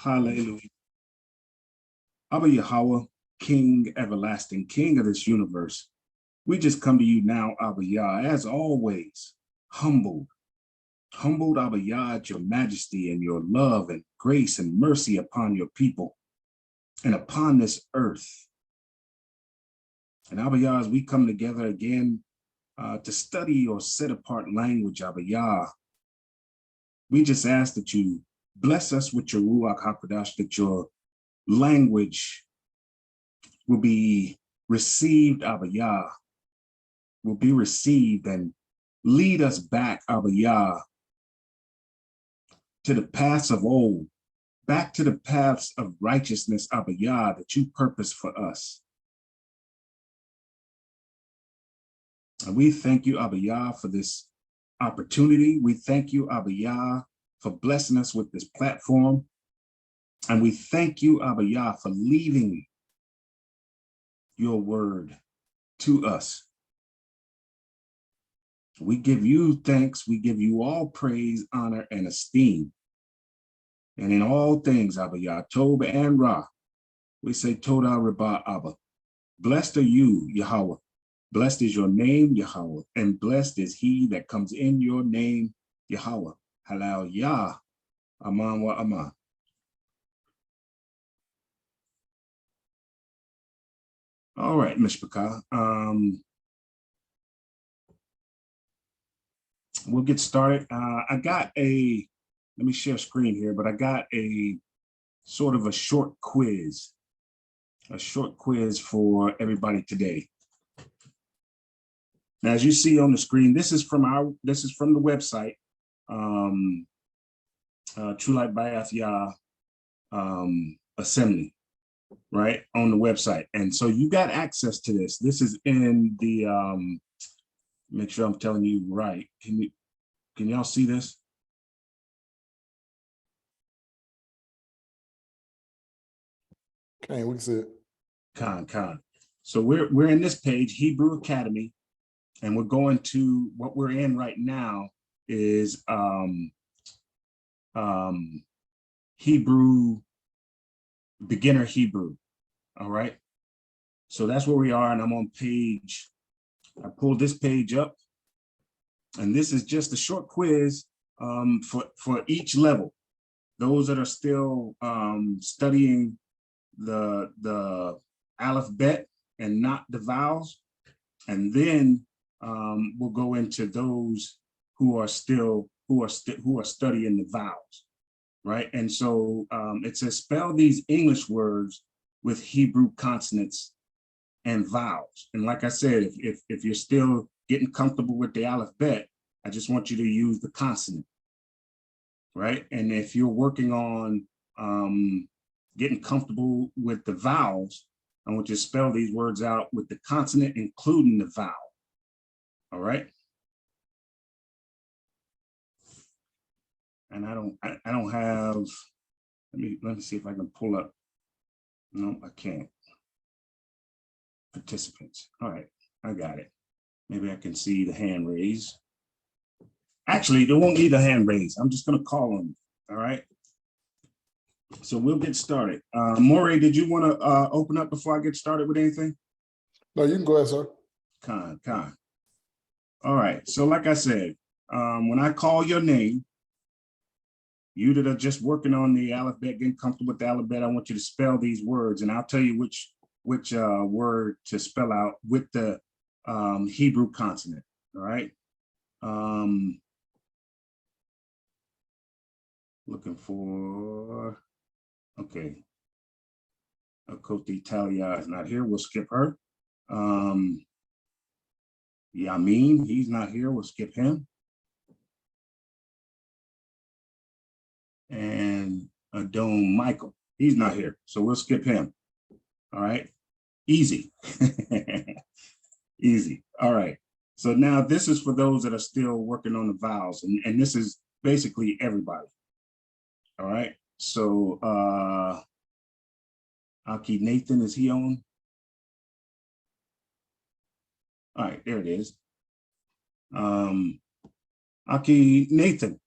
Hallelujah. Abba Yahweh, King everlasting, King of this universe. We just come to you now, Abba Yah, as always, humbled, Abba Yah, at your majesty and your love and grace and mercy upon your people and upon this earth. And Abba Yah, as we come together again to study your set apart language, Abba Yah, we just ask that you bless us with your Ruach HaKodesh, that your language will be received, Abba Yah, will be received and lead us back, Abba Yah, to the paths of old, back to the paths of righteousness, Abba Yah, that you purpose for us. And we thank you, Abba Yah, for this opportunity. We thank you, Abba Yah, for blessing us with this platform. And we thank you, Abba Yah, for leaving your word to us. We give you thanks. We give you all praise, honor, and esteem. And in all things, Abba Yah, Tob and Ra, we say Toda Rabah Abba. Blessed are you, Yahweh. Blessed is your name, Yahweh, and blessed is he that comes in your name, Yahweh. Halal Yah, Aman wa Aman. All right, Mishpachah. We'll get started. I got let me share screen here, but I got a sort of a short quiz for everybody today. Now, as you see on the screen, this is from the website, True Light Ba'ath Yah Assembly, right, on the website. And so you got access to this. This is in the, make sure I'm telling you right. Can y'all see this? Okay, we can see it. Con. So we're in this page, Hebrew Academy, and we're going to, what we're in right now is Hebrew, beginner Hebrew. All right. So that's where we are, and I'm on page, I pulled this page up, and this is just a short quiz for each level. Those that are still studying the alphabet and not the vowels, and then we'll go into those who are studying the vowels, right? And so it says spell these English words with Hebrew consonants and vowels. And like I said, if you're still getting comfortable with the alphabet, I just want you to use the consonant, right? And if you're working on getting comfortable with the vowels, I want you to spell these words out with the consonant, including the vowel. All right. And I don't have, let me see if I can pull up. No, I can't. Participants. All right, I got it. Maybe I can see the hand raise. Actually, they won't need a hand raise. I'm just gonna call them. All right. So we'll get started. Morey, did you want to open up before I get started with anything? No, you can go ahead, sir. Con. All right. So like I said, when I call your name, you that are just working on the alphabet, getting comfortable with the alphabet, I want you to spell these words, and I'll tell you which word to spell out with the Hebrew consonant. All right. Looking for, okay. Akoti Talia is not here. We'll skip her. Yamin, he's not here. We'll skip him. And Adon Michael, he's not here. So we'll skip him. All right. Easy. Easy. All right. So now this is for those that are still working on the vowels. And this is basically everybody. All right. So Aki Nathan, is he on? All right, there it is. Aki Nathan,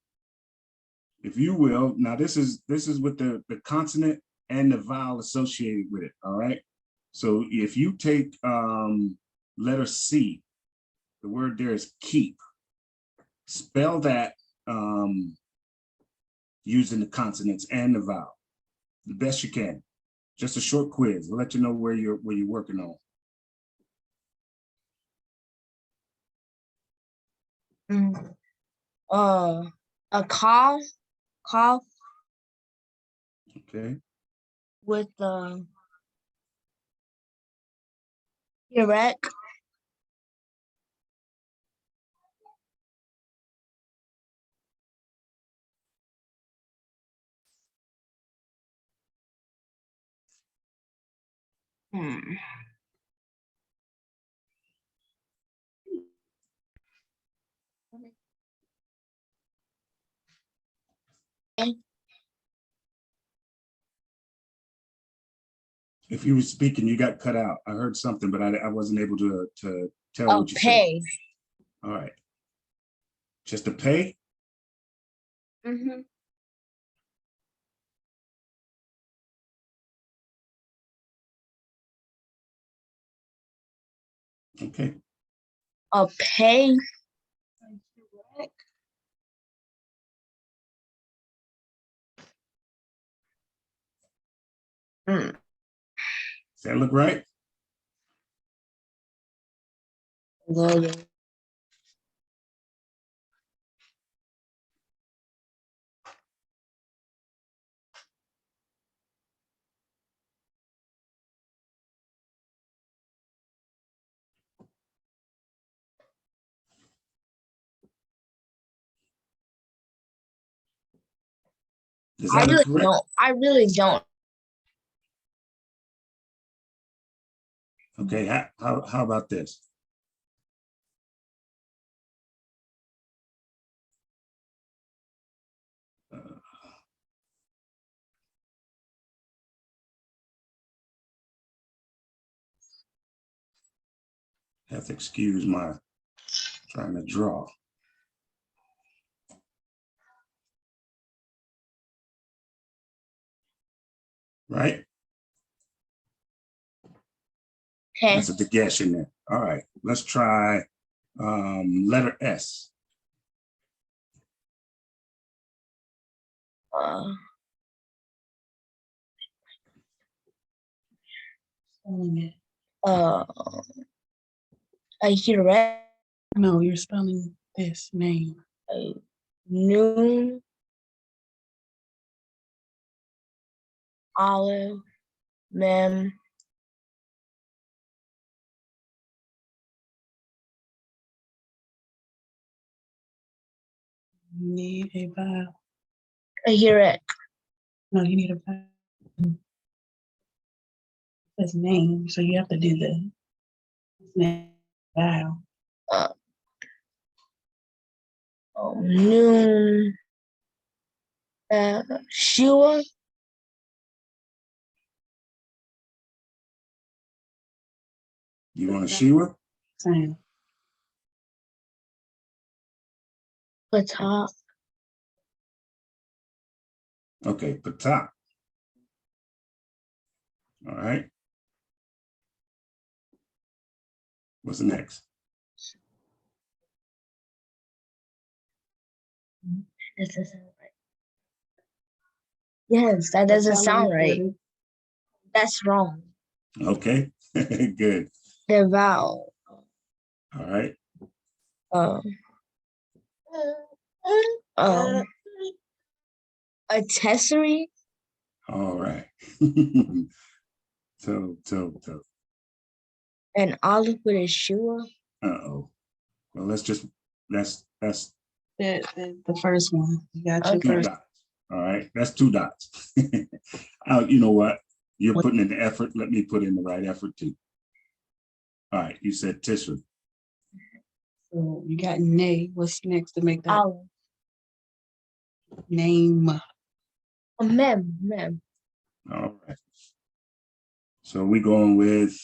if you will, now this is with the consonant and the vowel associated with it, all right? So if you take letter C, the word there is keep. Spell that using the consonants and the vowel, the best you can. Just a short quiz. We'll let you know where you're working on. A cough Okay. with erect. If you were speaking, you got cut out. I heard something, but I wasn't able to tell A what you said. pay. All right. Just a pay? Okay. A pay. Does that look right? Does that look correct? I really don't. Okay, how about this? Have to excuse my trying to draw. Right? Okay. That's a big guess in there. All right, let's try letter S. I hear red. No, you're spelling this name. Noon. Olive. Mem. You need a vowel. I hear it. No, you need a vowel. It says name, so you have to do the name vowel. Noon. Shua. You want a Shiva? Same. Patah. Okay, Patah. All right. What's next? This doesn't sound right. Yes, that doesn't sound right. That's wrong. Okay, good. The vowel. All right. Accessory. All right. So. And olive with a shua. Uh-oh. Well, that's The first one. You got your Okay. two first. dots. All right, that's 2 dots. You know what? You're putting in the effort. Let me put in the right effort too. All right, you said tissue. So you got nay. What's next to make that Olive. name? Mem. All right. So we going with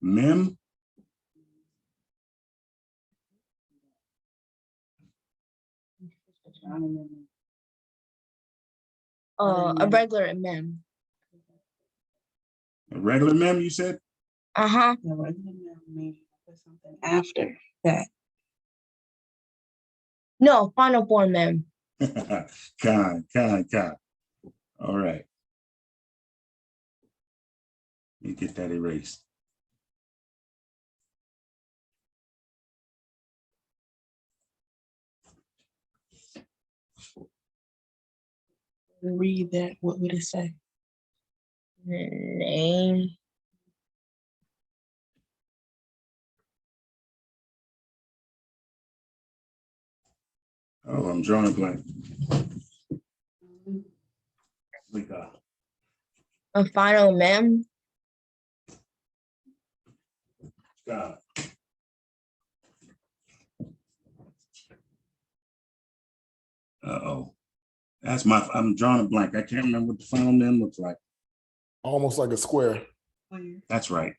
mem. A regular mem. A regular mem, you said? Uh-huh. The regular mem means put something after that. No, final form mem. Con. All right. Let me get that erased. Read that. What would it say? Name. Oh, I'm drawing a blank. A final mem. God. Uh-oh. I'm drawing a blank. I can't remember what the final mem looks like. Almost like a square. That's right.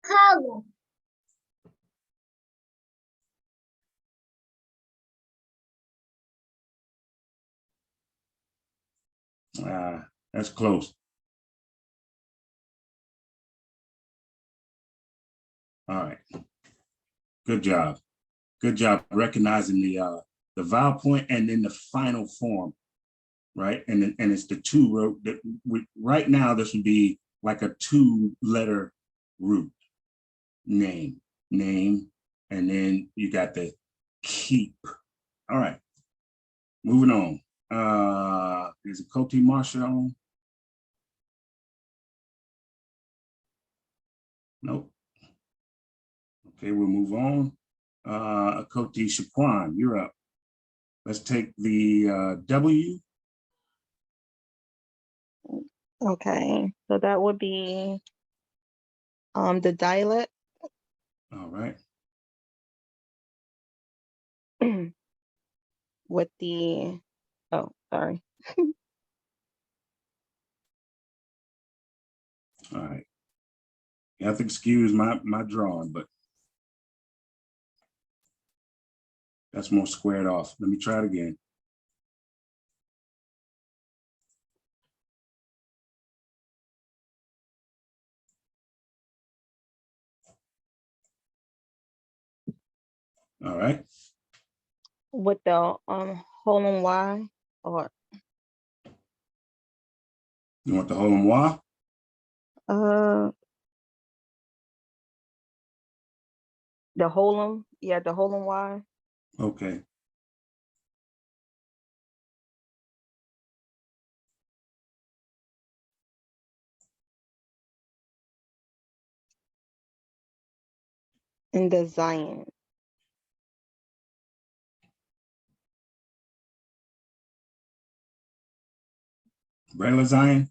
Column. That's close. All right. Good job. Good job recognizing the vowel point and then the final form, right? And it's the two root that right now this would be like a 2-letter root. Name, and then you got the keep. All right. Moving on. There's a Cote Marsha on. Nope. Okay, we'll move on. Cote Shaquan, you're up. Let's take the W. Okay, so that would be the dialect All right. with the, oh, sorry. All right. You have to excuse my drawing, but that's more squared off. Let me try it again. All right. With the hole and Y, or You want the whole moi? the holum, yeah, the holum Y. Okay. And the Zion. Regular Zion?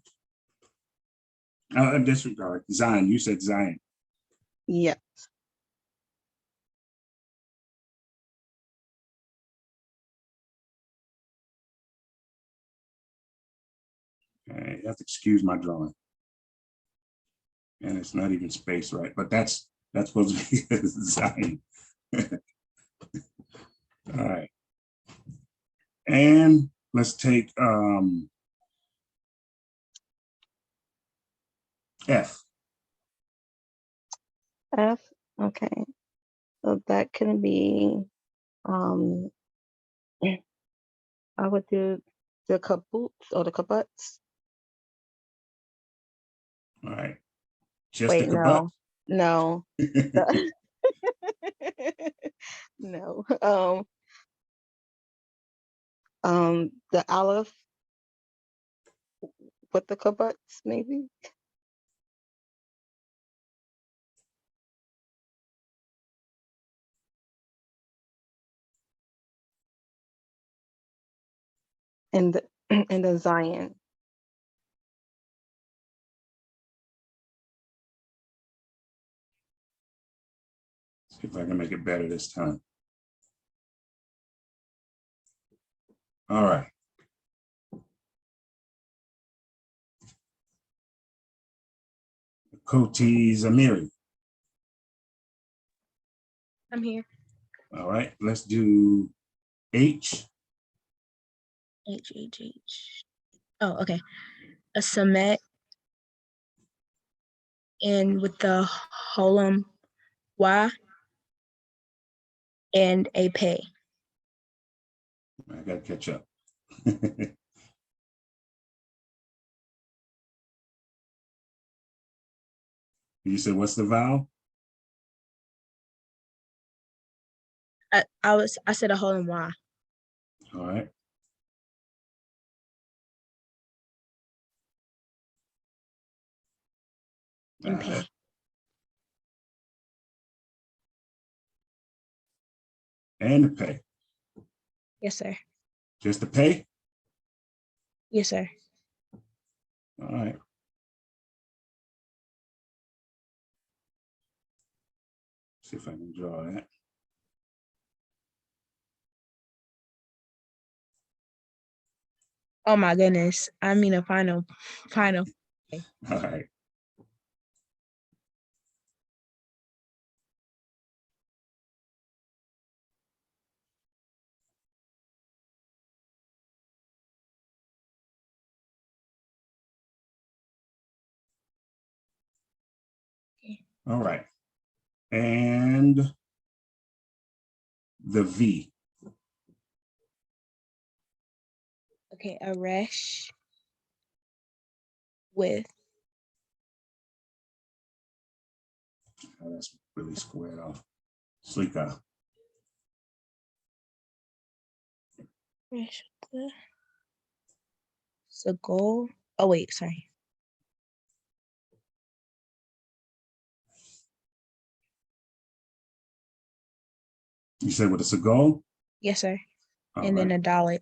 Disregard. Zion. You said Zion. Yeah. Okay. You have to excuse my drawing. And it's not even spaced right, but that's supposed to be Zion. All right. And let's take F. F, okay. So that can be, I would do the kaboots or the kabuts. All right. Just Wait, the kabut. no. The- no. The Aleph with the kabuts, maybe. And the and the Zion. See if I can make it better this time. All right. Cote Zamiri. I'm here. All right, let's do H. H. Oh, okay. A summit. And with the holum Y. And a pay. I gotta catch up. You said what's the vowel? I said a holum Y. All right. And pay. And the pay. Yes, sir. Just the pay? Yes, sir. All right. See if I can draw that. Oh my goodness. I mean a final. All right. All right. And the V. Okay, a resh with Oh, that's really squared off. Slika. resh with Sagol. Oh wait, sorry. You said with a Seagull? Yes, sir. All And then right. a Dalit.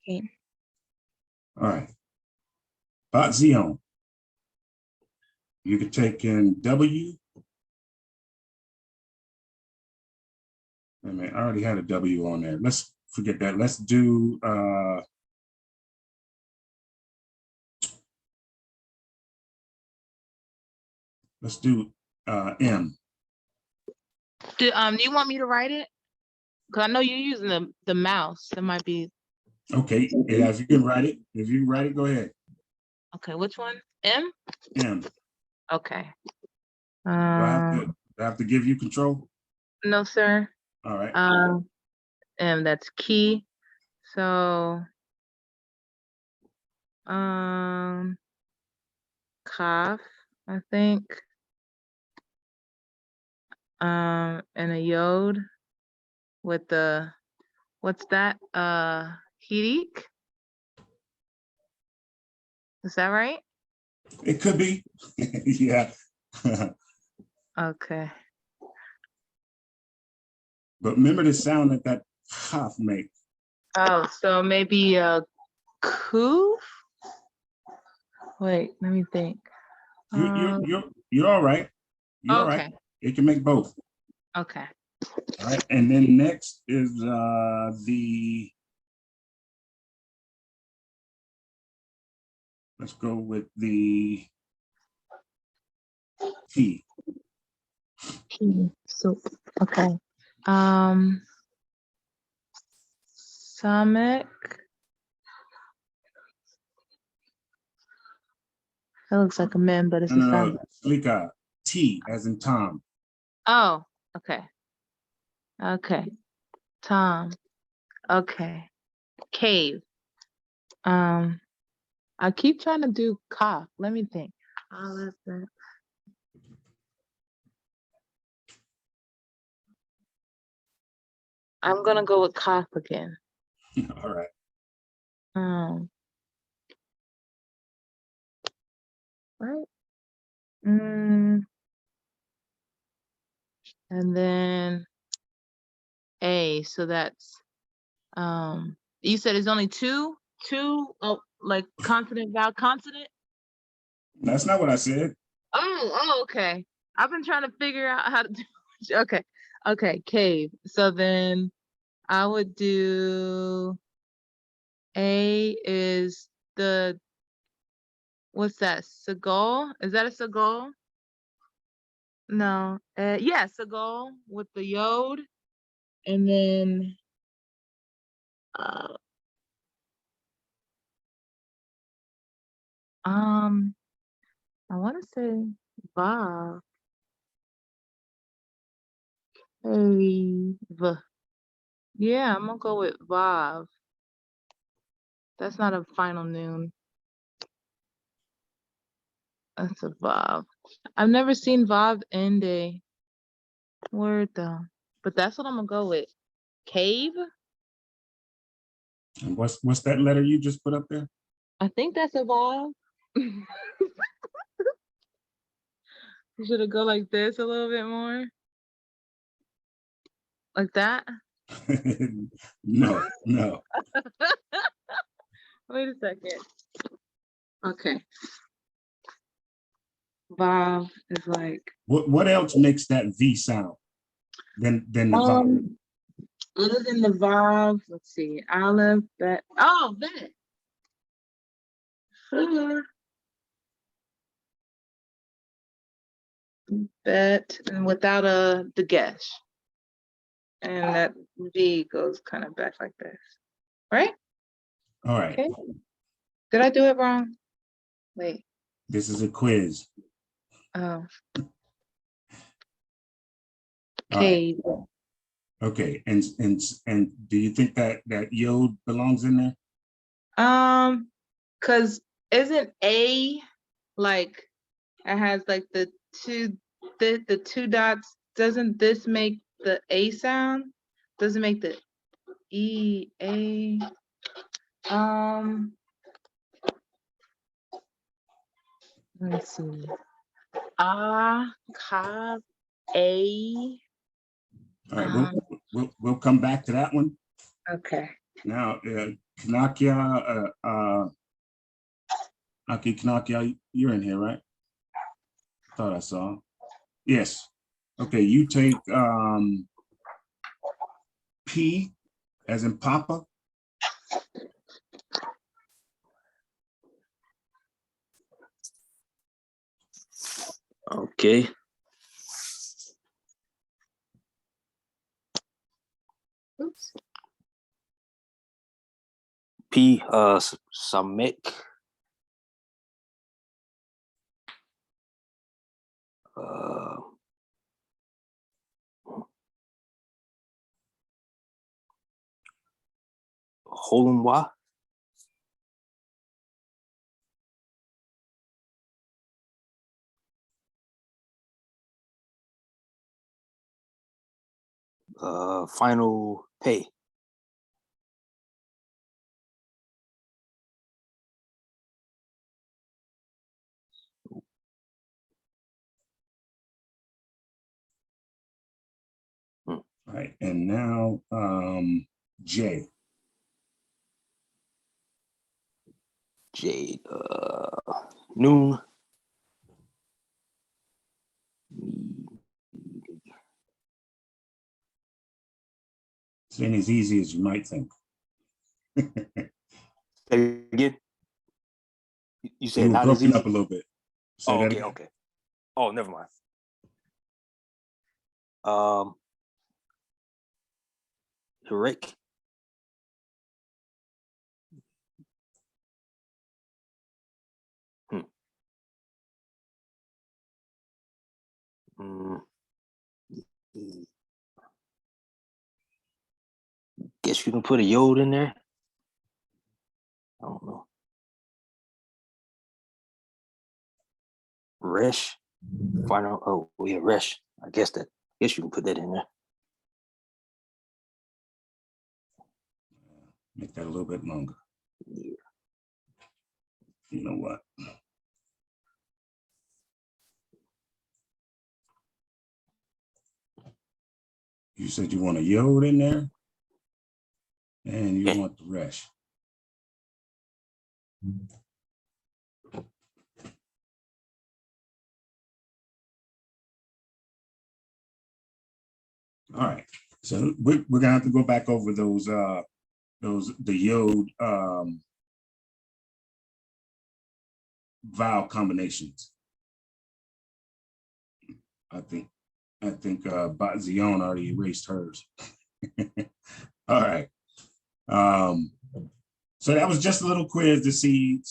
Okay. All right. Batzion. You could take in W. I mean, I already had a W on there. Let's forget that. Let's do M. Do you want me to write it? Because I know you're using the mouse. That might be Okay. Yeah, if you can write it, go ahead. okay. Which one? M? M. Okay. Do I have to give you control? No, sir. All right. M, that's key. So cough, I think. And a yod with the what's that? Hirik? Is that right? It could be. Yeah. Okay. But remember the sound that cough make. Oh, so maybe a koof? Wait, let me think. You're all right. You're all right. Okay. It can make both. Okay. All right. And then next is let's go with the T. So okay. Samek. That looks like a man, but it's a No, samek. Slika. T as in Tom. Oh, okay. Okay. Tom. Okay. Cave. I keep trying to do cough. Let me think. I'm gonna go with cough again. All right. Right. And then A. So that's you said it's only two, like consonant, vowel, consonant. That's not what I said. Oh, okay. I've been trying to figure out how to do. Okay, okay, cave. So then I would do A is the what's that? Seagull? Is that a seagull? No. Yeah, seagull with the yod, and then uh, I want to say Vav. Cave. Yeah, I'm gonna go with Vav. That's not a final noon. That's a Vav. I've never seen Vav end a word though, but that's what I'm gonna go with. Cave. And what's that letter you just put up there? I think that's a Vav. Should it go like this a little bit more? Like that? No, no. Wait a second. Okay. Vav is like What else makes that V sound than the Vav? other than the Vav, let's see. Aleph, bet. Oh, bet. Bet and without the gesh. And that V goes kind of back like this. Right? All right, Okay. Did I do it wrong? Wait. this is a quiz. Oh. All right. Okay. Okay, and do you think that yod belongs in there? Cause isn't A like it has like the two dots? Doesn't this make the A sound? Doesn't make the E A? Let me see. Ka A. All right, we'll come back to that one. Okay. Now, Kanakia, Aki Kanakia, you're in here, right? Thought I saw. Yes. Okay, you take P as in Papa. Okay. Oops. P, Samek. Holumwa. Final pay. All right, and now J. J, noon. It ain't as easy as you might think. Say again. You You said were not as broken easy? up a little bit. Say Oh, that okay, again. okay. Oh, never mind. Rick. Guess you can put a yod in there. I don't know. Resh. Final. Oh, yeah, Resh. I guess you can put that in there. Make that a little bit longer. Yeah. You know what? You said you want a yod in there, and you want the resh. All right. So we're gonna have to go back over the yod vowel combinations. I think Zion already erased hers. All right. So that was just a little quiz to see,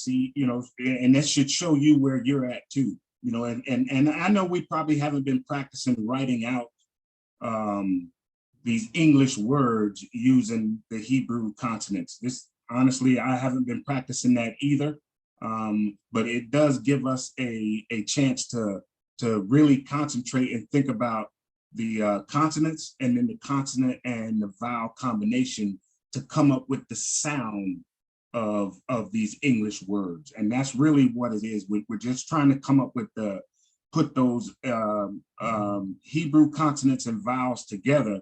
and that should show you where you're at too, and I know we probably haven't been practicing writing out these English words using the Hebrew consonants. This, honestly, I haven't been practicing that either, but it does give us a chance to really concentrate and think about the consonants and then the consonant and the vowel combination to come up with the sound of these English words. And that's really what it is. We're just trying to come up with put those Hebrew consonants and vowels together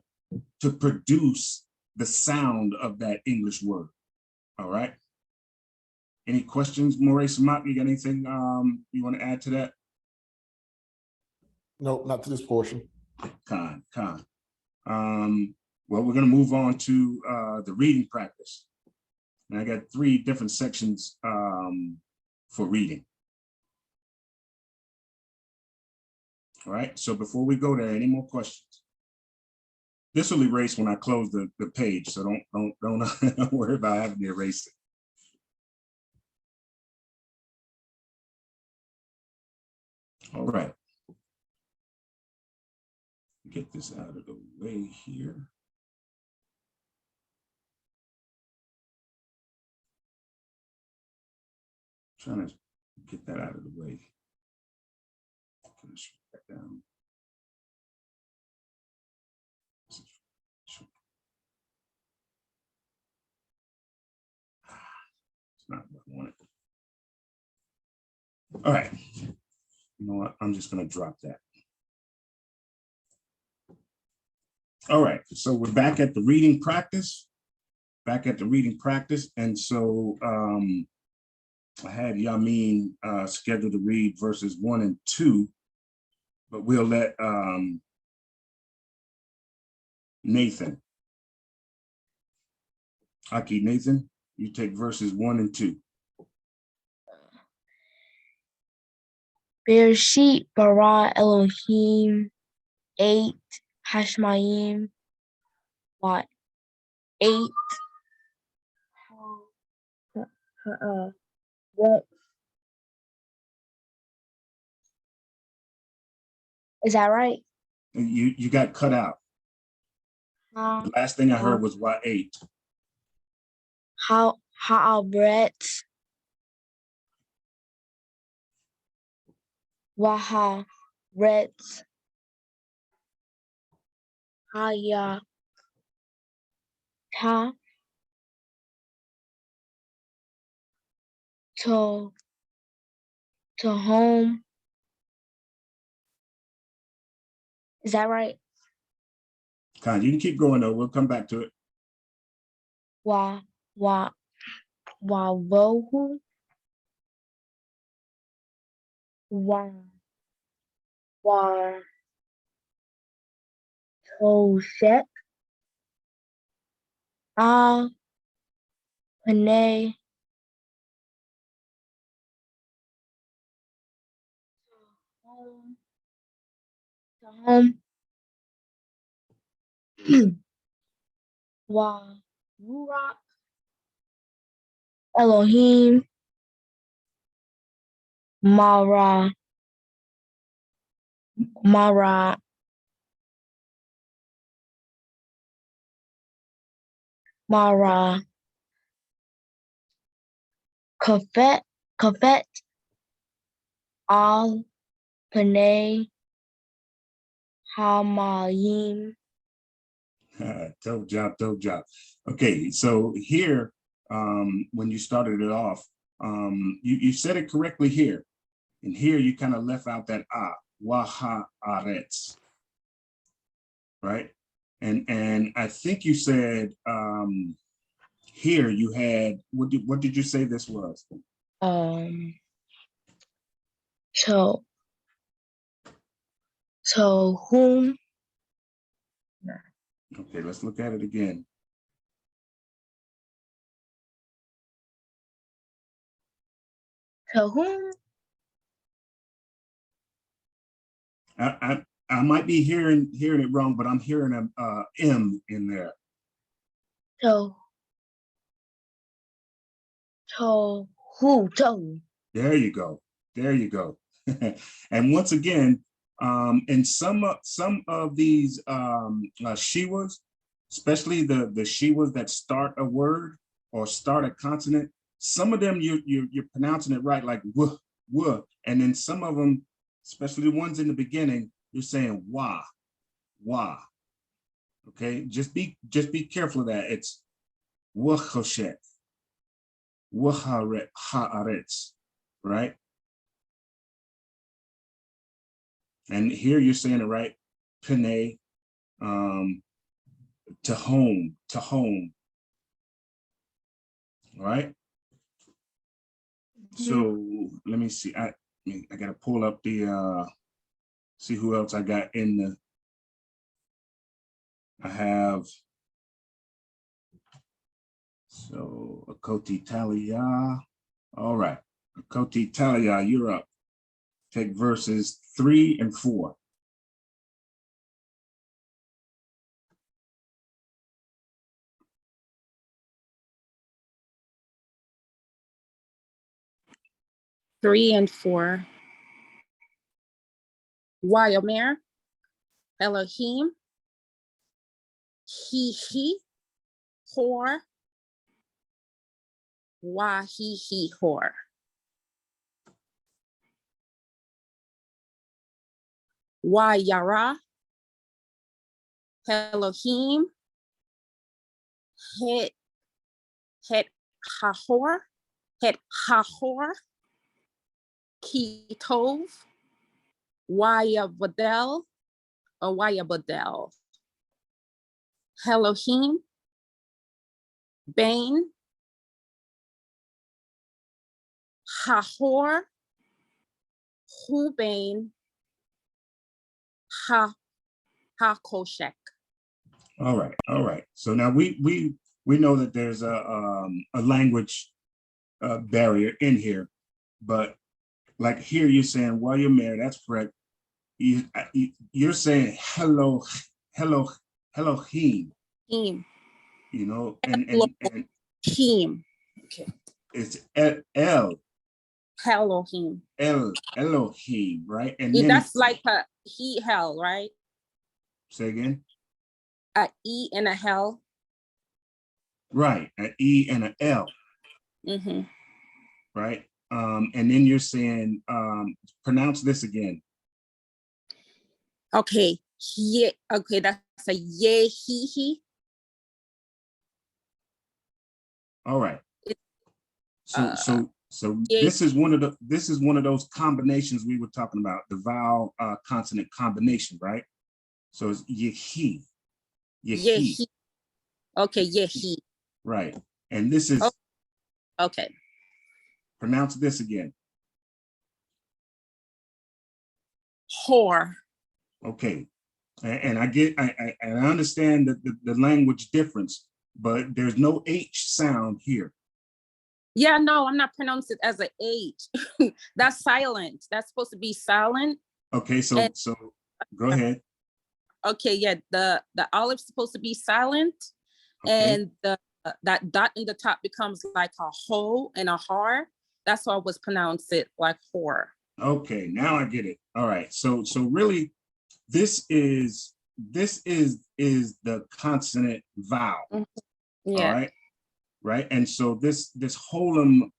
to produce the sound of that English word. All right. Any questions, Maurice Samat? You got anything you want to add to that? Nope, not to this portion. Con. Well, we're going to move on to the reading practice. And I got 3 different sections for reading. All right, so before we go there, any more questions? This will erase when I close the page, so don't worry about having to erase it. All right. Get this out of the way here. Trying to get that out of the way. Finish that down. It's not what I wanted. All right. You know what? I'm just going to drop that. All right. So we're back at the reading practice. And so I had Yamin scheduled to read verses 1 and 2, but we'll let Nathan. Aki, Nathan, you take verses 1 and 2. Bereshit bara Elohim 8 Hashmayim what 8 what is that right? You got cut out. The last thing I heard was what 8. How Brett Waha Brett Haya Ta to home. Is that right? Con, you can keep going though. We'll come back to it. Wa vohu wa toshek al panay home wa ruach Elohim mara kafet al panay hamayim. Dope job. Okay, so here, when you started it off, you said it correctly here. And here you kind of left out that waha aretz, right? And I think you said here you had, what did you say this was? So whom Okay, let's look at it again. To whom? I might be hearing it wrong, but I'm hearing a M in there. To who? To who? There you go. There you go. And once again, in some of these Shiwas, especially the Shiwas that start a word or start a consonant, some of them you're pronouncing it right, like wuh, wuh, and then some of them, especially the ones in the beginning, you're saying wah, wah. Okay, just be careful of that. It's wahoshet, waharet, haaretz, right? And here you're saying it right, pene, to home, all right? So let me see, I gotta pull up the, see who else I got in the, I have, so Akoti Talia, all right, Akoti Talia, you're up. Take verses 3 and 4. Three and 4. Wayomer, Elohim, he, hor, he, hor. Wayara, Elohim, het hahor, ki tov, Wayabadel, or Wayabadel. Elohim, Bain, Hahor, Hubain, Hakoshek. All right, all right. So now we know that there's a language barrier in here, but like here you're saying, while you're married, that's correct. You're saying Elohim, Him. you know, and Him. Okay. it's Elohim, right? And then That's like a he hell, right? say again. A E and a hell. Right, an E and an L, Mm-hmm. right? And then you're saying, pronounce this again. Okay. Okay, that's a he. All right. So Yeah. this is one of those combinations we were talking about, the vowel consonant combination, right? So it's yehi. Yehi. Okay, yehi. Right. And this is, Okay. pronounce this again. Hor. Okay. And I understand the language difference, but there's no H sound here. Yeah, no, I'm not pronouncing it as an H. That's silent. That's supposed to be silent. Okay, so go ahead. Okay, yeah, the olive's supposed to be silent, Okay. and that dot in the top becomes like a ho and a har. That's why I was pronounced it like hor. Okay, now I get it. All right. So really, this is the consonant vowel. Yeah. All right. Right. And so this holum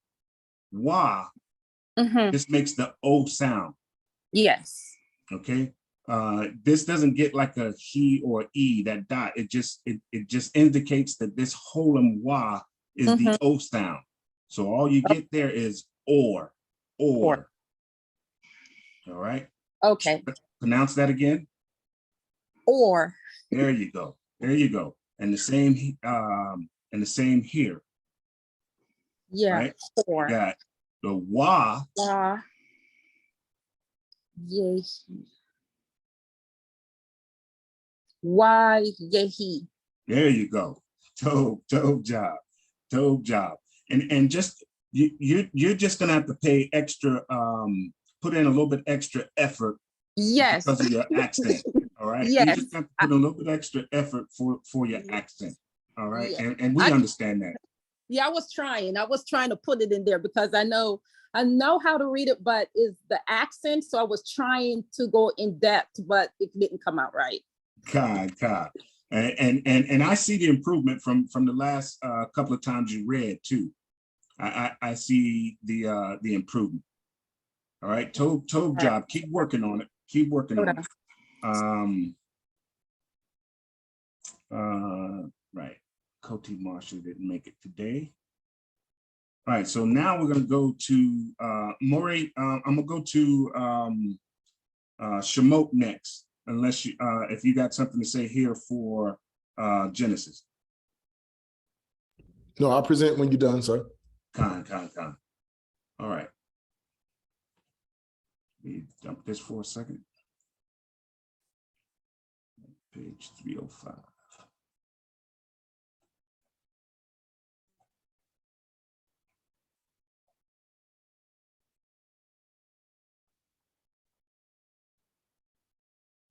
wa, this makes the O sound. Yes. Okay. This doesn't get like a he or e, that dot. It just indicates that this holum wa is the O sound. So all you get there is or. All right. Okay. Pronounce that again. Or. There you go. There you go. And the same here. Yeah. Right. Or. You got the wa. Yehi. Why yehi. There you go. Dope job. Dope job. And just you're just gonna have to pay extra, put in a little bit extra effort Yes. because of your accent. All right. You Yes. just have to put a little bit extra effort for your accent. All right. Yeah. And we understand that. Yeah, I was trying to put it in there because I know how to read it, but is the accent. So I was trying to go in depth, but it didn't come out right. God. And I see the improvement from the last couple of times you read too. I see the improvement. All right, Tobe job. Keep working on it. Keep working on it. Right. Coty Marshall didn't make it today. All right, so now we're gonna go to Maury. I'm gonna go to Shemot next, unless you if you got something to say here for Genesis. No, I'll present when you're done, sir. Con. All right. Let me dump this for a second. Page 305.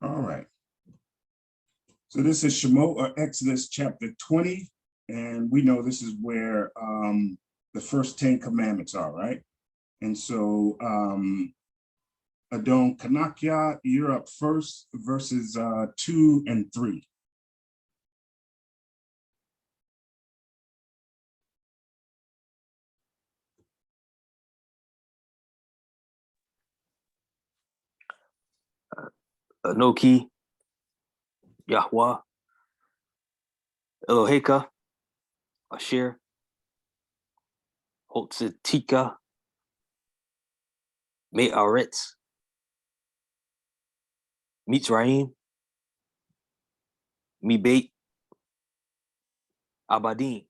All right. So this is Shemot, or Exodus chapter 20. And we know this is where the first 10 commandments are, right? And so Adon Kanakia, you're up first, verses 2 and 3. Anoki, Yahweh, Eloheka, Asher, Hotzetika, Me'aretz, Mitzrayim, Mibet, Abadim,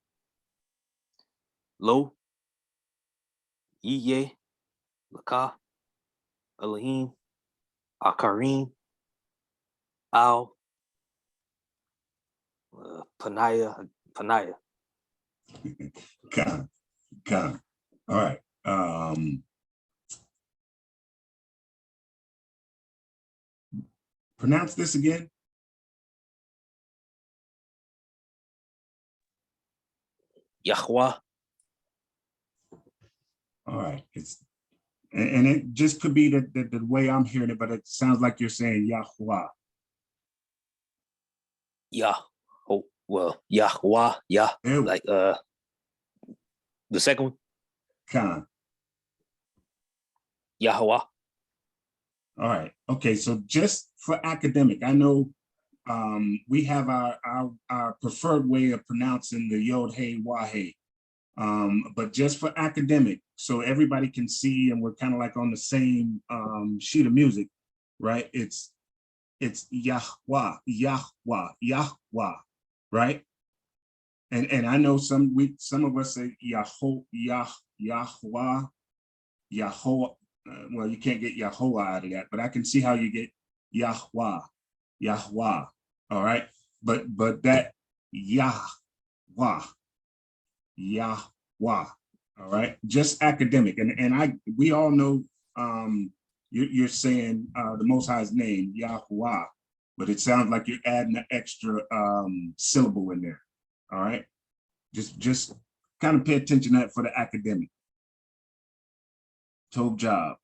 Lo, Iye, Lakah, Elohim, Akarim, Al, Panaya. Con. All right. Pronounce this again. Yahweh. All right. And it just could be the way I'm hearing it, but it sounds like you're saying Yahuwah. Yahweh, Yah, Ew. like the second one, Con. Yahweh. All right. Okay. So just for academic, I know we have our preferred way of pronouncing the Yod Hey Wahe. But just for academic, so everybody can see and we're kind of like on the same sheet of music, right? It's Yahweh, right? And I know some of us say Yahweh. Well, you can't get Yahweh out of that, but I can see how you get Yahweh. All right, but that Yahweh. All right, just academic, and we all know you're saying the Most High's name, Yahuwah, but it sounds like you're adding an extra syllable in there. All right, just kind of pay attention to that for the academic. Tobe job.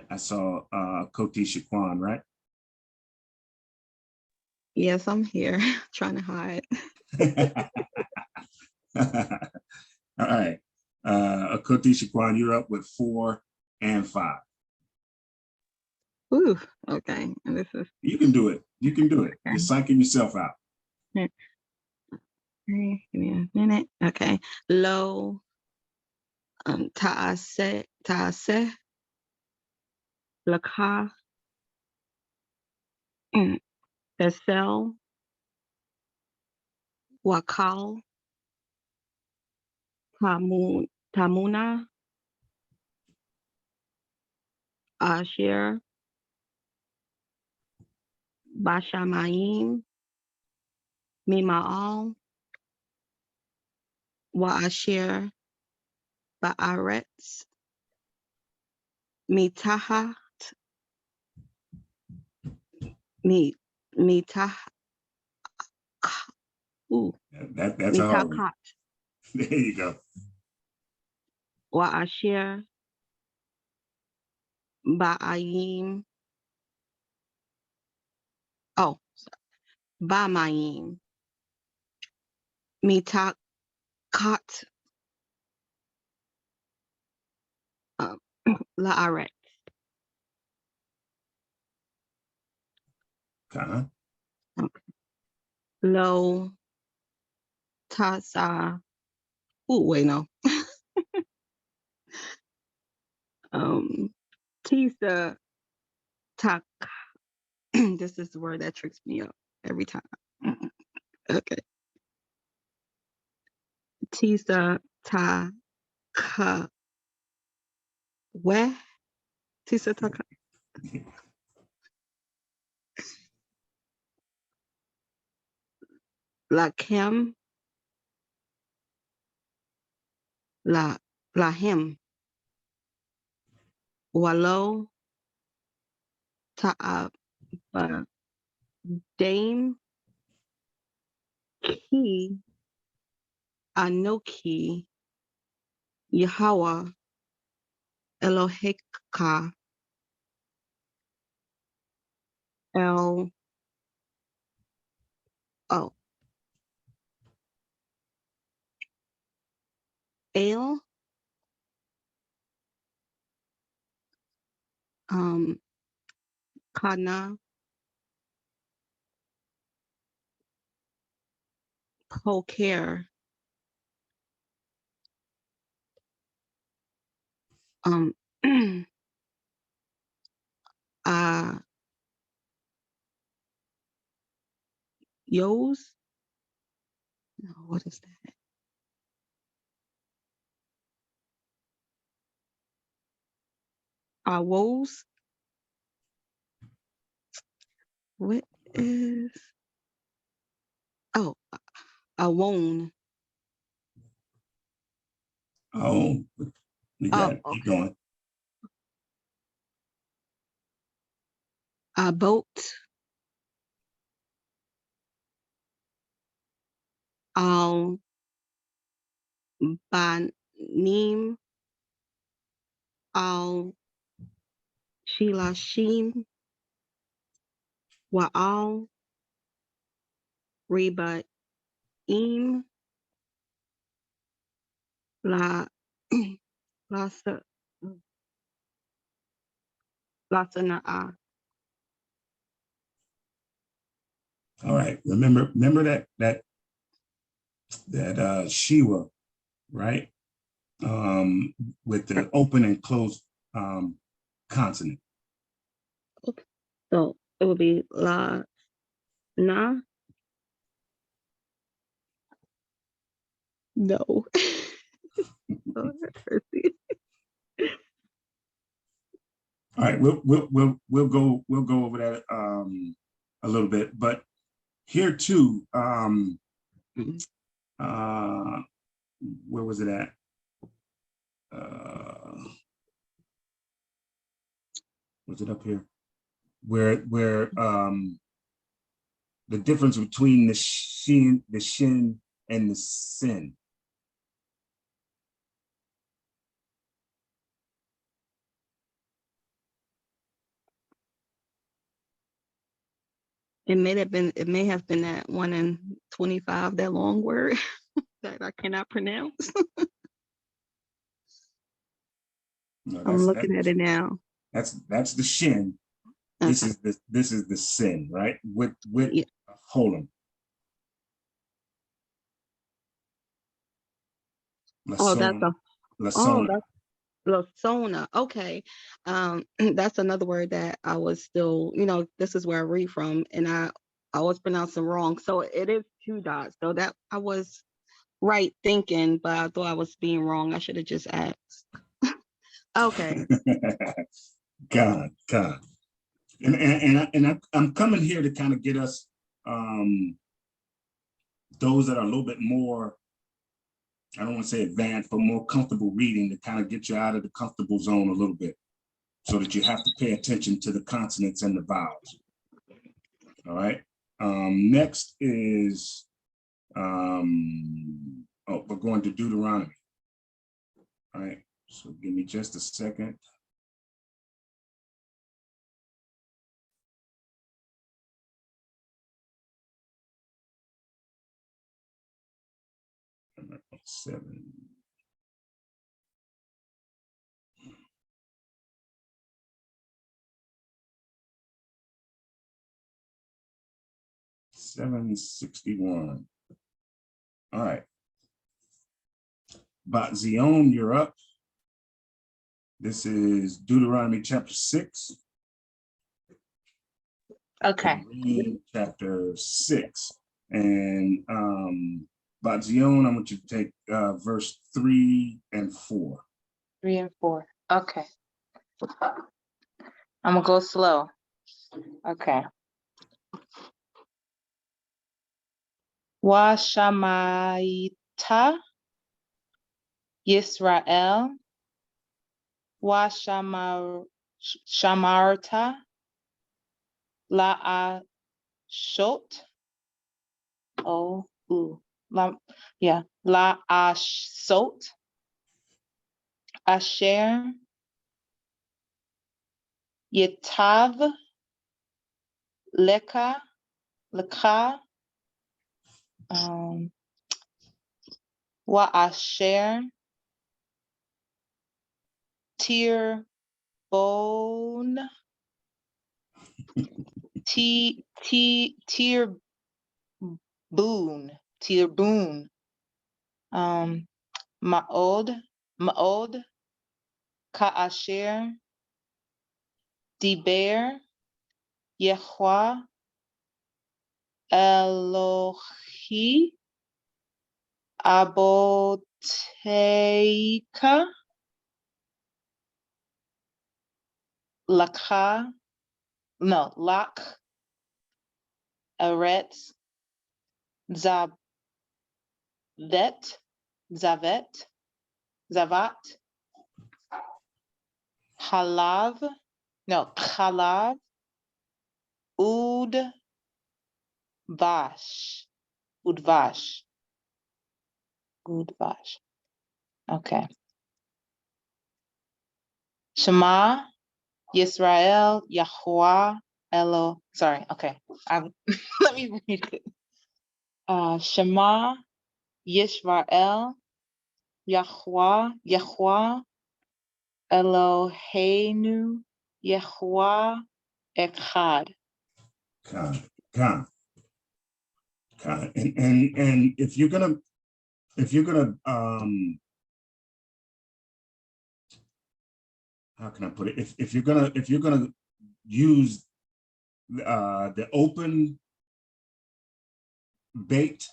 I saw Koti Shaquan, right? Yes, I'm here trying to hide. All right. Koti Shaquan, you're up with 4 and 5. Ooh, okay. And this is You can do it. Okay. You're psyching yourself out. give me a minute. Okay. Lo, Taase, Lakah, Esel, Wakal, Tamuna, Asher, Bashamayim, Mima'al, Wa'asher, Ba'aretz, Mitahat, Mitah, That's a hard one. Mitakat, There you go. Wa'asher, Ba'ayim, oh, Ba'mayim, Mitakat, La'aret, Uh-huh. Lo, Tasa, wait, no. Tisa, Tak, this is the word that tricks me up every time. Okay. Tisa, Ta, Ka, Weh, Tisa, Ta, Ka, Lakem, Lahim, Walo, Ta'ab, Dame, Ki, Anoki, Yahweh, Eloheka, El, oh, El, Kana, Poker, uh, Yos, no, what is that? Woes, what is, oh, Awon, Oh, we got oh, it. Keep okay, going. Boat, Al, Banim, Al, Shilashim, Wa'al, Reba, La, Lasa, Lasana'a. All right. Remember that Shiva, right? With the open and closed consonant. Okay. So it would be La, Na, no. Lord have mercy. All right, we'll go over that a little bit, but here too, where was it at? Was it up here? Where the difference between the shin and the sin. It may have been that 1 in 25, that long word that I cannot pronounce. No, I'm looking at it now. That's the shin. This Okay. is the sin, right? With Yeah. Holem. Oh, that's a Lasona. that's Lasona. Okay. That's another word that I was still, this is where I read from, and I was pronouncing wrong. So it is 2 dots. So that I was right thinking, but I thought I was being wrong. I should have just asked. Okay. God. I'm coming here to kind of get us those that are a little bit more, I don't want to say advanced, but more comfortable reading, to kind of get you out of the comfortable zone a little bit, so that you have to pay attention to the consonants and the vowels. All right. Next is, we're going to Deuteronomy. All right. So give me just a second. Seven. $761. All right. But Zion, you're up. This is Deuteronomy chapter 6. Okay. Chapter 6. And but Zion, I want you to take verse 3 and 4. 3 and 4. Okay. I'm gonna go slow. Okay. Wa shamaita Yisrael. Wa shamarta la'ashot. Oh, ooh. La'ashot. Asher Yitav Leka Wa Asher Tir Bone Tir Boon Ma'od Ka'asher Diber Yehwa Elohi Aboteika Lak Eretz Zavat Halav Udvash. Okay. Shema Yisrael Yahuwah Elo. Sorry. Okay. Let me read it. Shema Yisrael Yahuwah Eloheinu Yahuwah Echad. And if you're gonna how can I put it? If you're gonna use the open bait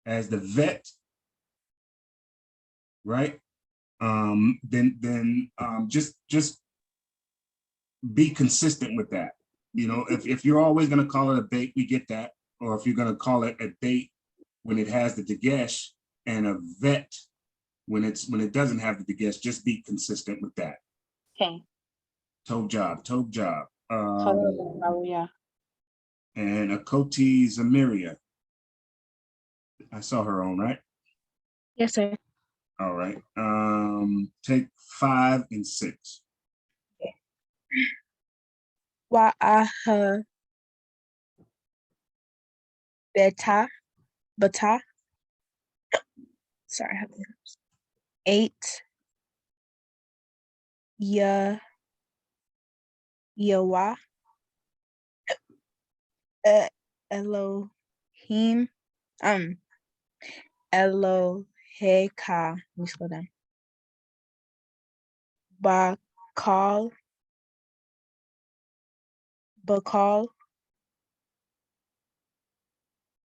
as the vet, right? Then just be consistent with that. You know, if you're always gonna call it a bait, we get that. Or if you're gonna call it a bait when it has the dagesh, and a vet when it doesn't have the dagesh, just be consistent with that. Okay. Tov job. Hallelujah. And Akoti Zamiria. I saw her on, right? Yes, sir. All right. Take 5 and 6. Wa'aha beta. Sorry, I have the 8. Yahweh Elohim Eloheka. Let me slow down. Bakal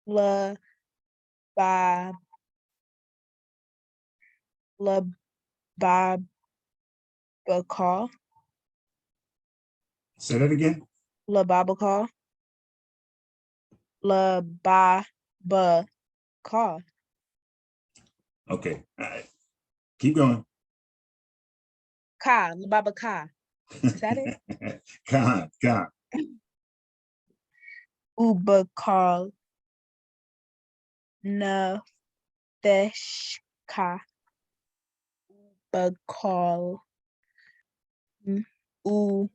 La Bakal. Say that again. La Babakar. La Ba Ba Ka. Okay, all right. Keep going. Ka. La Baba Ka. Is that it? Con. Ubakar. Nafesh Ka. Bakal. Ubakal.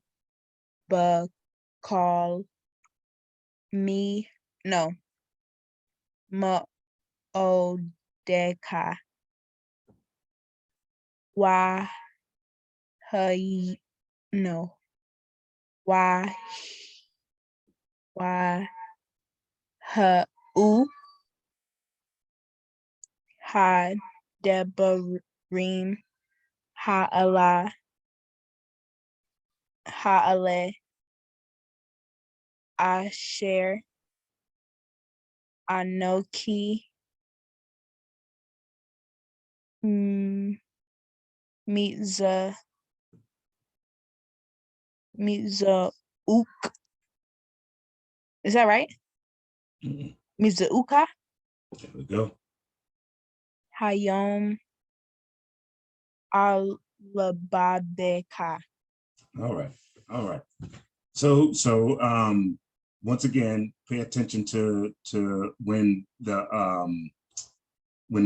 Me. No. Maodeka. Why? No. Why? U. Ha. Debarim. Ha Allah. Ha Ale. Asher. Anoki. Mitza. Uk. Is that right? Mhm. Mizauka. There we go. Hayom. Alababeka. All right. So once again, pay attention to when the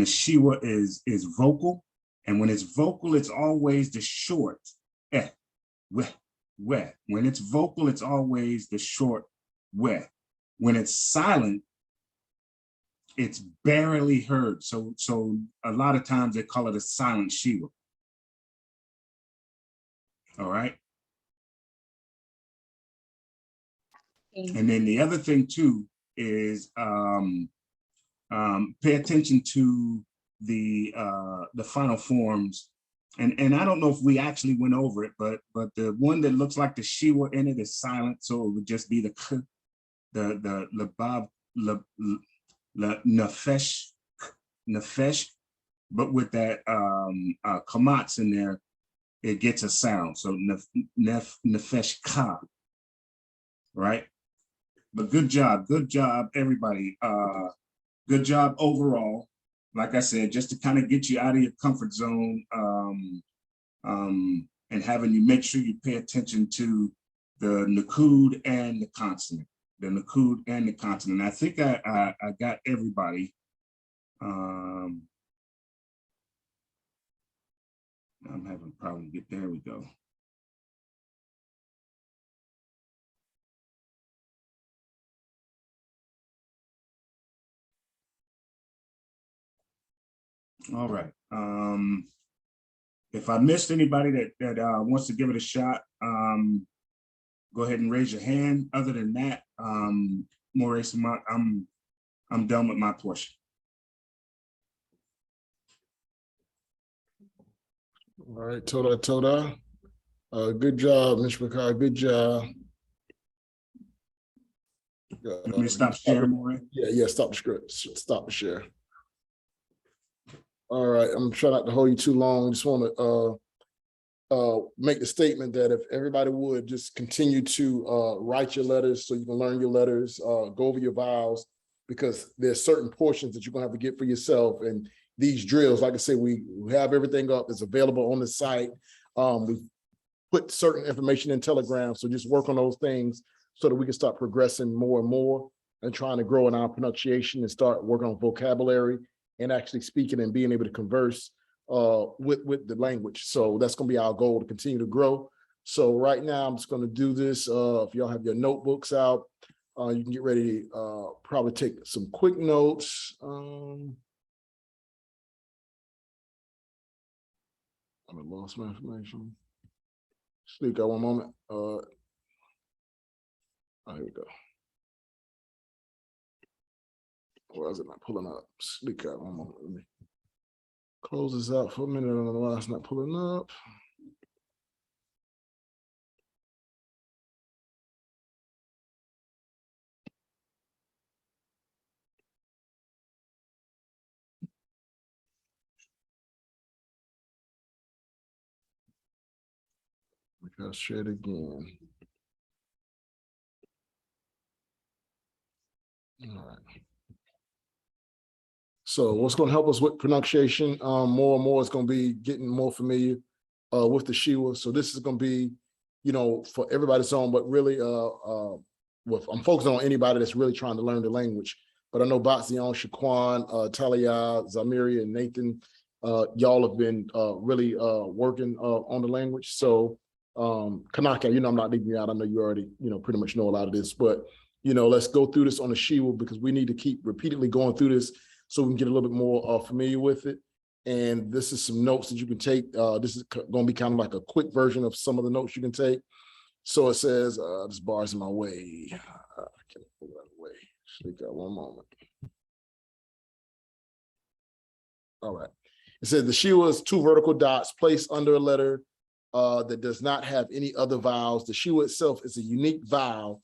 shiwa is vocal, and when it's vocal, it's always the short eh, weh, weh. When it's vocal, it's always the short weh. When it's silent, it's barely heard. So a lot of times they call it a silent shiwa. All right. And then the other thing too is pay attention to the final forms. And I don't know if we actually went over it, but the one that looks like the shiwa in it is silent, so it would just be the k, the labab, nefesh, but with that kamats in there, it gets a sound. So nefesh ka, right? But good job, everybody. Good job overall. Like I said, just to kind of get you out of your comfort zone, and having you make sure you pay attention to the nakud and the consonant. I think I got everybody. I'm having a problem. There we go. All right. If I missed anybody that wants to give it a shot, go ahead and raise your hand. Other than that, Maurice, I'm done with my portion. All right, Toda. Good job, Mr. McCall. Good job. Let me stop sharing, Maurice. Yeah, stop the script. Stop the share. All right, I'm trying not to hold you too long. Just want to make the statement that if everybody would just continue to write your letters so you can learn your letters, go over your vowels, because there's certain portions that you're gonna have to get for yourself. And these drills, like I said, we have everything up. It's available on the site. We put certain information in Telegram, so just work on those things so that we can start progressing more and more and trying to grow in our pronunciation and start working on vocabulary and actually speaking and being able to converse with the language. So that's going to be our goal, to continue to grow. So right now I'm just going to do this. If y'all have your notebooks out, you can get ready to probably take some quick notes. I lost my information. Speak out one moment. Oh, here we go. Why is it not pulling up? Speak out one moment. Let me close this out for a minute. I don't know why it's not pulling up. We gotta share it again. All right. So what's going to help us with pronunciation more and more is going to be getting more familiar with the Shiwa. So this is going to be, you know, for everybody's own, but really I'm focusing on anybody that's really trying to learn the language. But I know Batzion, Shaquan, Talia, Zamiria, and Nathan, y'all have been really working on the language. So Kanaka, you know, I'm not leaving you out. I know you already, you know, pretty much know a lot of this, but, you know, let's go through this on the Shiwa because we need to keep repeatedly going through this so we can get a little bit more familiar with it. And this is some notes that you can take. This is going to be kind of like a quick version of some of the notes you can take. So it says, this bar's in my way. I can't pull that away. Speak out one moment. All right. It says the Shiwa is 2 vertical dots placed under a letter that does not have any other vowels. The Shiwa itself is a unique vowel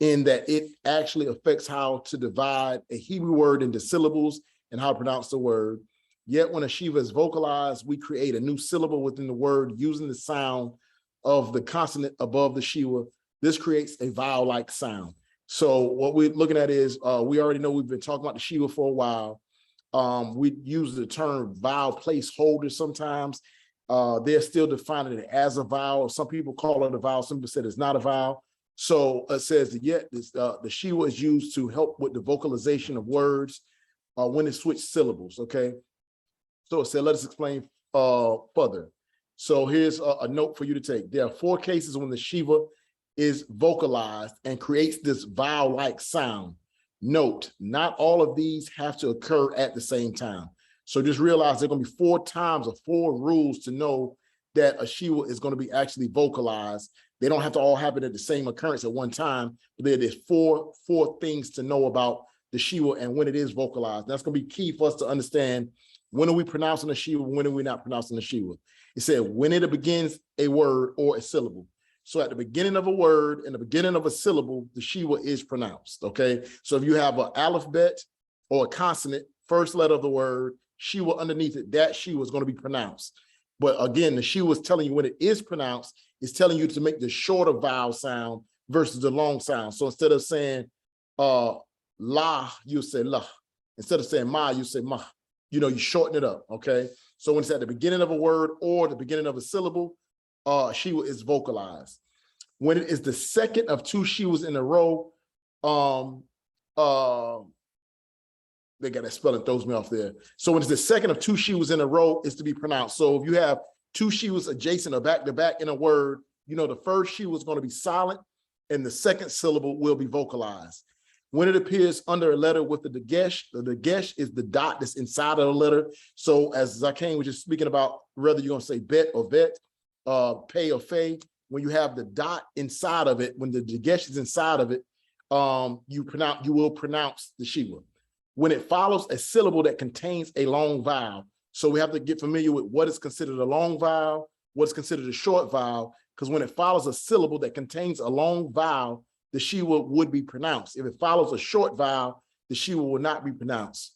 in that it actually affects how to divide a Hebrew word into syllables and how to pronounce the word. Yet when a Shiva is vocalized, we create a new syllable within the word using the sound of the consonant above the Shiva. This creates a vowel-like sound. So what we're looking at is, we already know we've been talking about the Shiva for a while. We use the term vowel placeholder sometimes. They're still defining it as a vowel. Some people call it a vowel, some people said it's not a vowel. So it says that yet the Shiwa is used to help with the vocalization of words when it switches syllables, okay? So it said, let us explain further. So here's a note for you to take. There are 4 cases when the Shiva is vocalized and creates this vowel-like sound. Note, not all of these have to occur at the same time. So just realize there are going to be 4 times or 4 rules to know that a Shiva is going to be actually vocalized. They don't have to all happen at the same occurrence at one time, but there's four things to know about the Shiva and when it is vocalized. That's going to be key for us to understand when are we pronouncing the Shiva, when are we not pronouncing the Shiva. It said when it begins a word or a syllable. So at the beginning of a word and the beginning of a syllable, the Shiva is pronounced, okay? So if you have an alphabet or a consonant, first letter of the word, Shiva underneath it, that Shiva is going to be pronounced. But again, the Shiva is telling you when it is pronounced, it's telling you to make the shorter vowel sound versus the long sound. So instead of saying la, you say la. Instead of saying ma, you say ma. You know, you shorten it up, okay? So when it's at the beginning of a word or the beginning of a syllable, Shiva is vocalized. When it is the second of 2 Shivas in a row, they got that spelling, throws me off there. So when it's the second of 2 Shivas in a row, it's to be pronounced. So if you have 2 Shivas adjacent or back to back in a word, you know the first Shiva is going to be silent and the second syllable will be vocalized. When it appears under a letter with the dagesh is the dot that's inside of the letter. So as Zaqan was just speaking about, whether you're going to say bet or vet, pay or fay, when you have the dot inside of it, when the dagesh is inside of it, you will pronounce the Shiva. When it follows a syllable that contains a long vowel. So we have to get familiar with what is considered a long vowel, what is considered a short vowel, because when it follows a syllable that contains a long vowel, the Shiva would be pronounced. If it follows a short vowel, the Shiva will not be pronounced.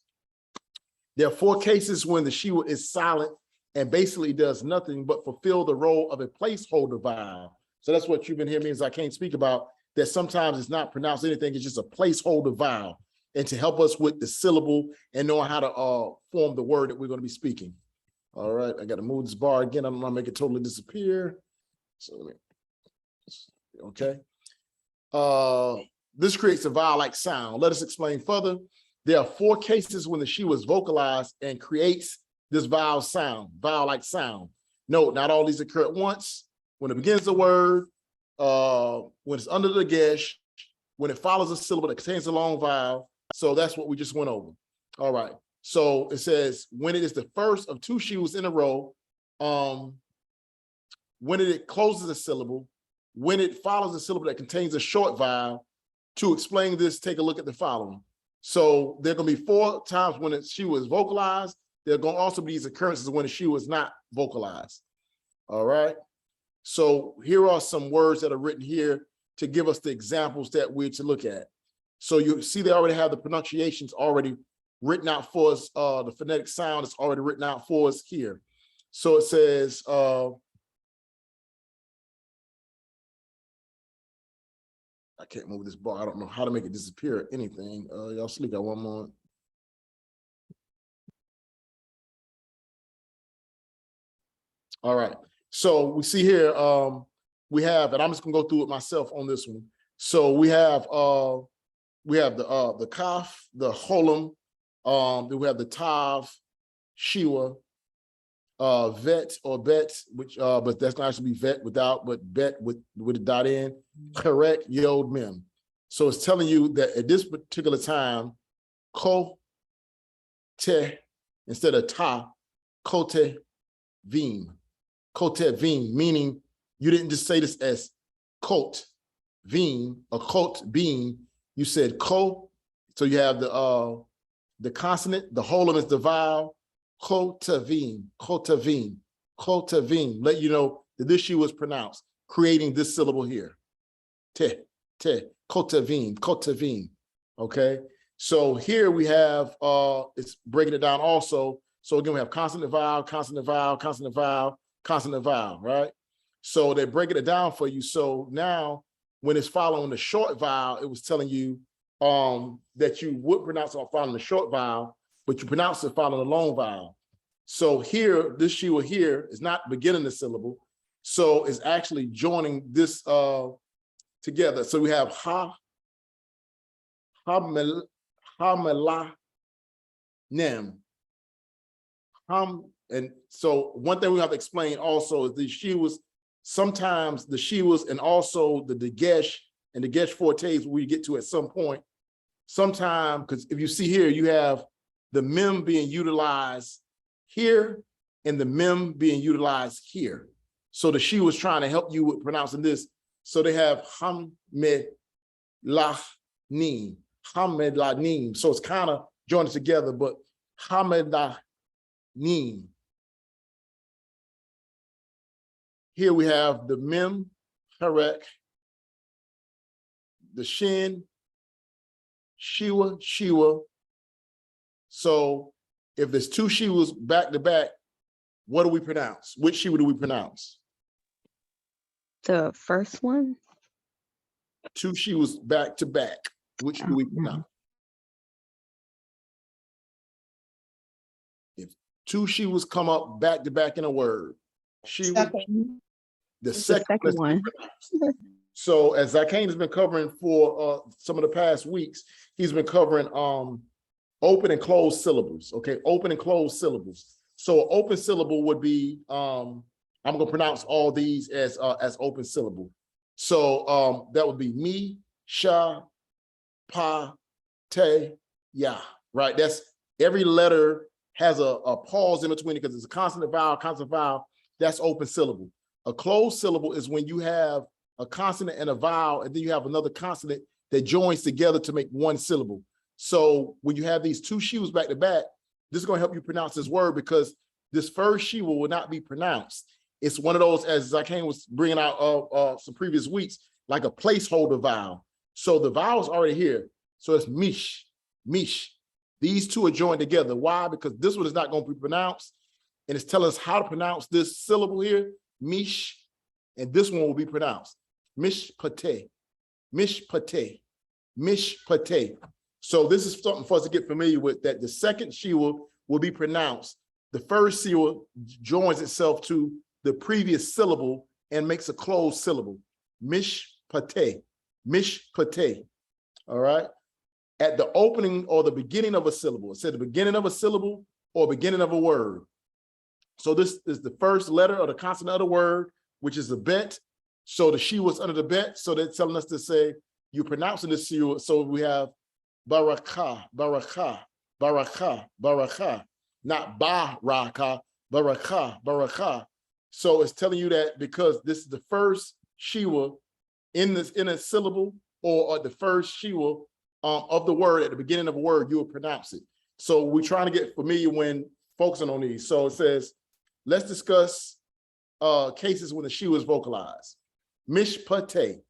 There are 4 cases when the Shiva is silent and basically does nothing but fulfill the role of a placeholder vowel. So that's what you've been hearing me as I can't speak about, that sometimes it's not pronounced anything, it's just a placeholder vowel. And to help us with the syllable and knowing how to form the word that we're going to be speaking. All right, I got to move this bar again. I'm going to make it totally disappear. So, okay. This creates a vowel-like sound. Let us explain further. There are 4 cases when the Shiva is vocalized and creates this vowel-like sound. Note, not all these occur at once. When it begins a word, when it's under the dagesh, when it follows a syllable that contains a long vowel. So that's what we just went over. All right. So it says when it is the first of 2 Shivas in a row, when it closes a syllable, when it follows a syllable that contains a short vowel. To explain this, take a look at the following. So there are going to be 4 times when the Shiva is vocalized. There are going to also be these occurrences when the Shiva is not vocalized. All right. So here are some words that are written here to give us the examples that we're to look at. So you see they already have the pronunciations already written out for us. The phonetic sound is already written out for us here. So it says, I can't move this bar. I don't know how to make it disappear or anything. Y'all sleep. Got one more. All right. So we see here, we have, and I'm just gonna go through it myself on this one. So we have the kaf, the holam, then we have the tav, shiwa, vet or bet, which but that's not actually vet without, but bet with a dot in, correct, yod mem. So it's telling you that at this particular time, ko te instead of ta, kote vim. Kote vim, meaning you didn't just say this as kot vim, a kot beam. You said ko, so you have the consonant, the holum is the vowel, kotavim, kotavim, kotavim. Let you know that this she was pronounced, creating this syllable here. Te, kotavim, kotavim. Okay. So here we have it's breaking it down also. So again, we have consonant vowel, consonant vowel, consonant vowel, consonant vowel, right? So they're breaking it down for you. So now when it's following the short vowel, it was telling you that you would pronounce it following the short vowel, but you pronounce it following the long vowel. So here, this she will hear is not beginning the syllable. So it's actually joining this together. So we have ha, mela, nem. And so one thing we have to explain also is the she was, sometimes the she was, and also the dagesh and the gesh fortes we get to at some point. Sometime, because if you see here, you have the mem being utilized here and the mem being utilized here. So the she was trying to help you with pronouncing this. So they have hamed lahnim, hamed lahnim. So it's kind of joined together, but hamed lahnim. Here we have the mem, harek, the shin, shiwa, shiwa. So if there's two shiwas back to back, what do we pronounce? Which shiwa do we pronounce? The first one? Two shiwas back to back. Which do we pronounce? If two shiwas come up back to back in a word, shiwa, Second. the It's the second one. So as Zaqan has been covering for some of the past weeks, he's been covering open and closed syllables. Okay, open and closed syllables. So open syllable would be I'm gonna pronounce all these as open syllable. So that would be mi, sha, pa, te, ya. Right. That's every letter has a pause in between it because it's a consonant vowel. That's open syllable. A closed syllable is when you have a consonant and a vowel, and then you have another consonant that joins together to make one syllable. So when you have these two shiwas back to back, this is going to help you pronounce this word because this first shiwa will not be pronounced. It's one of those, as Zaqan was bringing out some previous weeks, like a placeholder vowel. So the vowel is already here. So it's mish, mish. These two are joined together. Why? Because this one is not going to be pronounced, and it's telling us how to pronounce this syllable here, mish, and this one will be pronounced mishpate, mishpate, mishpate. So this is something for us to get familiar with, that the second shiwa will be pronounced. The first shiwa joins itself to the previous syllable and makes a closed syllable. Mishpate, mishpate. All right. At the opening or the beginning of a syllable, it said the beginning of a syllable or beginning of a word. So this is the first letter of the consonant of the word, which is the bet. So the she was under the bet. So they're telling us to say, you're pronouncing this shiwa. So we have barakah, barakah, barakah, barakah, not baraka, barakah, barakah. So it's telling you that because this is the first shiwa in a syllable or the first shiwa of the word at the beginning of a word, you will pronounce it. So we're trying to get familiar when focusing on these. So it says, let's discuss cases when the shiwa is vocalized. Mishpate.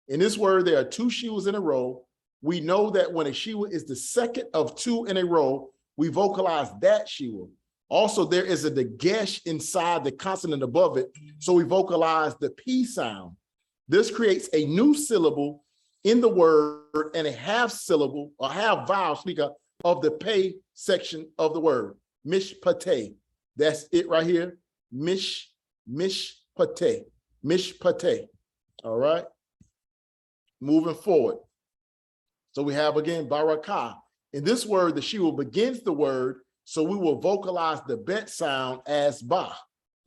In this word, there are two shiwas in a row. We know that when a shiwa is the second of two in a row, we vocalize that shiwa. Also, there is a dagesh inside the consonant above it, so we vocalize the P sound. This creates a new syllable in the word and a half syllable or half vowel, speak up, of the pay section of the word. Mishpate. That's it right here. Mishpate. Mishpate. All right. Moving forward. So we have again barakah. In this word, the she will begins the word, so we will vocalize the bet sound as ba.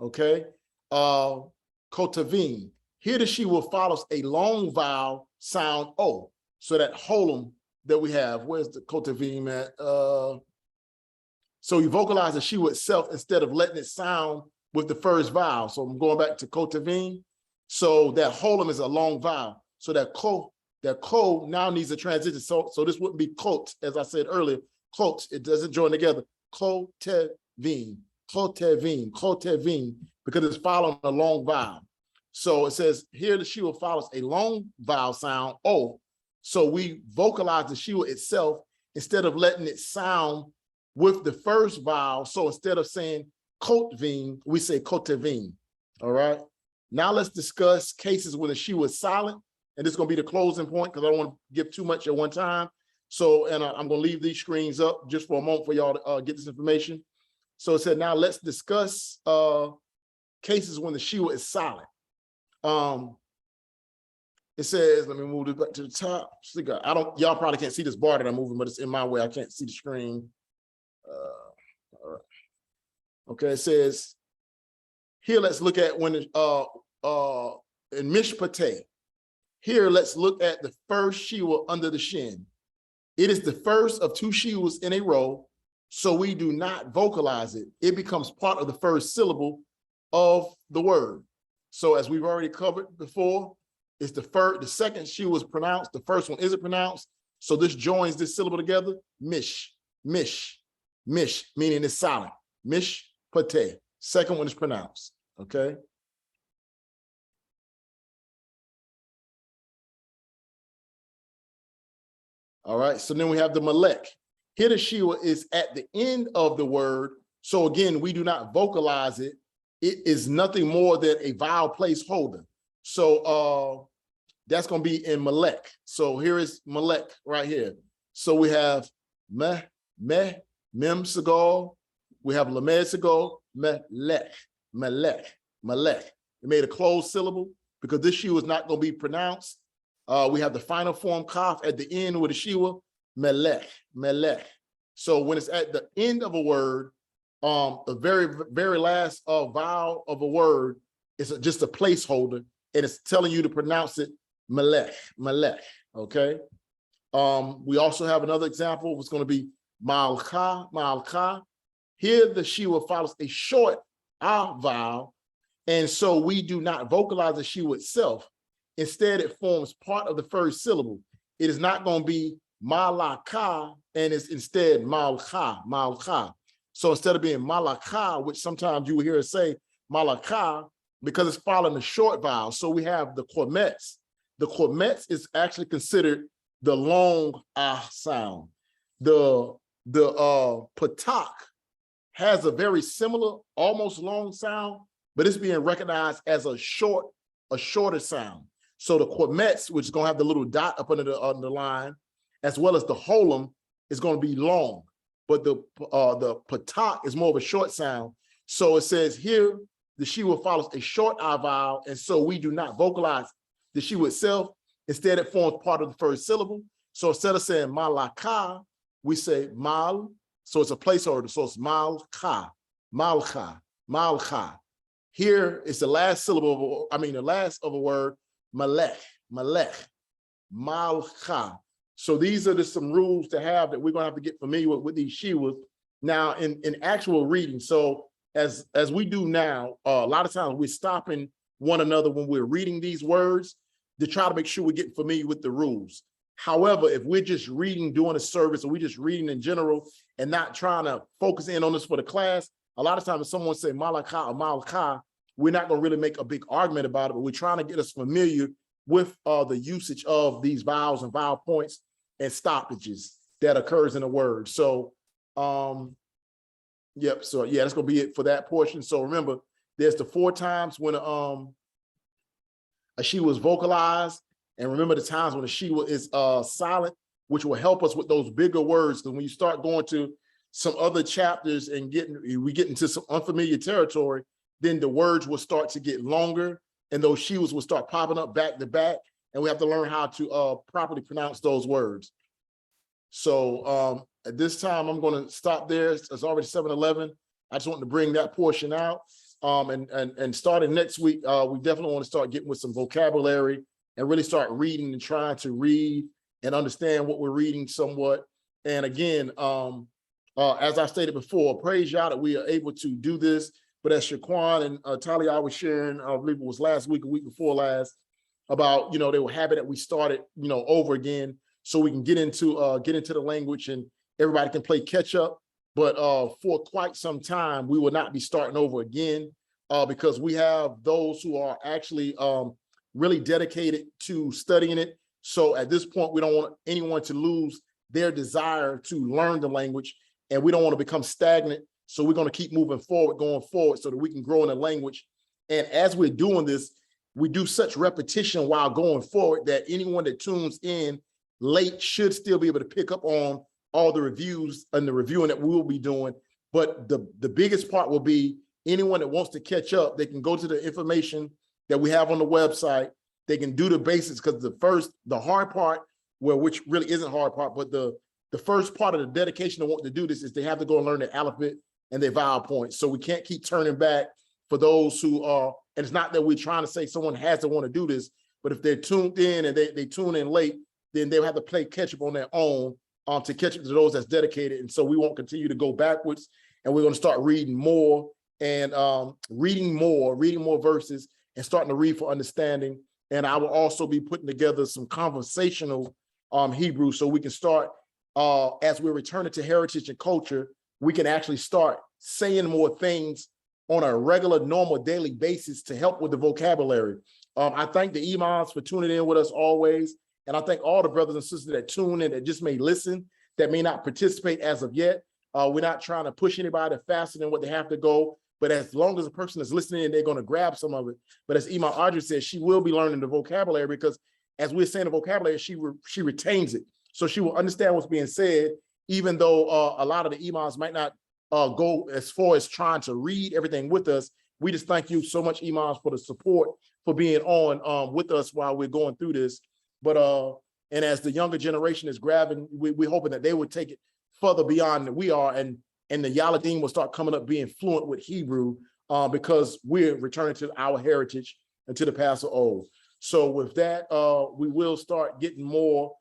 Okay. Kotavim. Here the she will follows a long vowel sound o. So that holum that we have, where's the kotavim at? So you vocalize the she itself instead of letting it sound with the first vowel. So I'm going back to kotavim. So that holum is a long vowel. So that ko now needs a transition. So this wouldn't be kot, as I said earlier. Kot, it doesn't join together. Kotevim, kotevim, kotevim, because it's following a long vowel. So it says here the she follows a long vowel sound, o. So we vocalize the she itself instead of letting it sound with the first vowel. So instead of saying kotvim, we say kotevim. All right. Now let's discuss cases when the she was silent. And this is going to be the closing point because I don't want to give too much at one time. So, and I'm going to leave these screens up just for a moment for y'all to get this information. So it said, now let's discuss cases when the she is silent. It says, let me move it back to the top. Y'all probably can't see this bar that I'm moving, but it's in my way. I can't see the screen. All right. Okay, it says, here let's look at when in Mishpate. Here, let's look at the first shiwa under the shin. It is the first of two shiwas in a row, so we do not vocalize it. It becomes part of the first syllable of the word. So as we've already covered before, it's the second shiwa is pronounced, the first one isn't pronounced. So this joins this syllable together, mish, mish, mish, meaning it's silent. Mish, pate. Second one is pronounced, okay? All right, so then we have the malek. Here the shiwa is at the end of the word. So again, we do not vocalize it. It is nothing more than a vowel placeholder. So that's going to be in malek. So here is malek right here. So we have meh, meh, mem sagal. We have lamed sagal, melech, melech, melech. It made a closed syllable because this shiwa is not going to be pronounced. We have the final form kaf at the end with the shiwa, melech, melech. So when it's at the end of a word, the very, very last vowel of a word is just a placeholder, and it's telling you to pronounce it melech, melech, okay? We also have another example. It's going to be malcha, malcha. Here the shiwa follows a short vowel, and so we do not vocalize the shiwa itself. Instead, it forms part of the first syllable. It is not going to be malaka, and it's instead malcha, malcha. So instead of being malaka, which sometimes you will hear us say malaka, because it's following the short vowel. So we have the kormetz. The kormetz is actually considered the long sound. The patak has a very similar, almost long sound, but it's being recognized as a shorter sound. So the kormetz, which is going to have the little dot up under the line, as well as the holum, is going to be long. But the patak is more of a short sound. So it says here, the shiwa follows a short I vowel, and so we do not vocalize the shiwa itself. Instead, it forms part of the first syllable. So instead of saying malaka, we say mal. So it's a placeholder. So it's malcha, malcha, malcha. Here is the last syllable, the last of a word, malech, malech, malcha. So these are just some rules to have that we're going to have to get familiar with these shiwas. Now, in actual reading, so as we do now, a lot of times we're stopping one another when we're reading these words to try to make sure we're getting familiar with the rules. However, if we're just reading during a service, or we're just reading in general and not trying to focus in on this for the class, a lot of times if someone say malaka or malcha, we're not going to really make a big argument about it, but we're trying to get us familiar with the usage of these vowels and vowel points and stoppages that occurs in a word. So, yep. So yeah, that's going to be it for that portion. So remember, there's the 4 times when she was vocalized, And remember the times when the she is silent, which will help us with those bigger words. Because when you start going to some other chapters and we get into some unfamiliar territory, then the words will start to get longer and those she will start popping up back to back. And we have to learn how to properly pronounce those words. So at this time, I'm going to stop there. It's already 7:11. I just want to bring that portion out. And starting next week, we definitely want to start getting with some vocabulary and really start reading and trying to read and understand what we're reading somewhat. And again, as I stated before, praise y'all that we are able to do this. But as Shaquan and Talia was sharing, I believe it was last week, a week before last, about, they were happy that we started, over again, so we can get into the language and everybody can play catch up. But for quite some time, we will not be starting over again because we have those who are actually really dedicated to studying it. So at this point, we don't want anyone to lose their desire to learn the language, and we don't want to become stagnant. So we're going to keep moving forward, going forward, so that we can grow in the language. And as we're doing this, we do such repetition while going forward that anyone that tunes in late should still be able to pick up on all the reviews and the reviewing that we will be doing. But the biggest part will be anyone that wants to catch up, they can go to the information that we have on the website. They can do the basics, because the hard part, which really isn't hard part, but the first part of the dedication of wanting to do this is they have to go and learn the alphabet and their vowel points. So we can't keep turning back for those who are, and it's not that we're trying to say someone has to want to do this, but if they're tuned in and they tune in late, then they'll have to play catch up on their own to catch up to those that's dedicated. And so we won't continue to go backwards, and we're going to start reading more and reading more verses and starting to read for understanding. And I will also be putting together some conversational Hebrew, so we can start, as we're returning to heritage and culture, we can actually start saying more things on a regular, normal, daily basis to help with the vocabulary. I thank the imams for tuning in with us always. And I thank all the brothers and sisters that tune in, that just may listen, that may not participate as of yet. We're not trying to push anybody faster than what they have to go. But as long as a person is listening, they're going to grab some of it. But as Imam Audrey said, she will be learning the vocabulary, because as we're saying the vocabulary, she retains it. So she will understand what's being said, even though a lot of the imams might not go as far as trying to read everything with us. We just thank you so much, imams, for the support, for being on with us while we're going through this. But and as the younger generation is grabbing, we're hoping that they would take it further beyond than we are, and the Yaladim will start coming up being fluent with Hebrew, because we're returning to our heritage and to the past of old. So with that, we will start getting more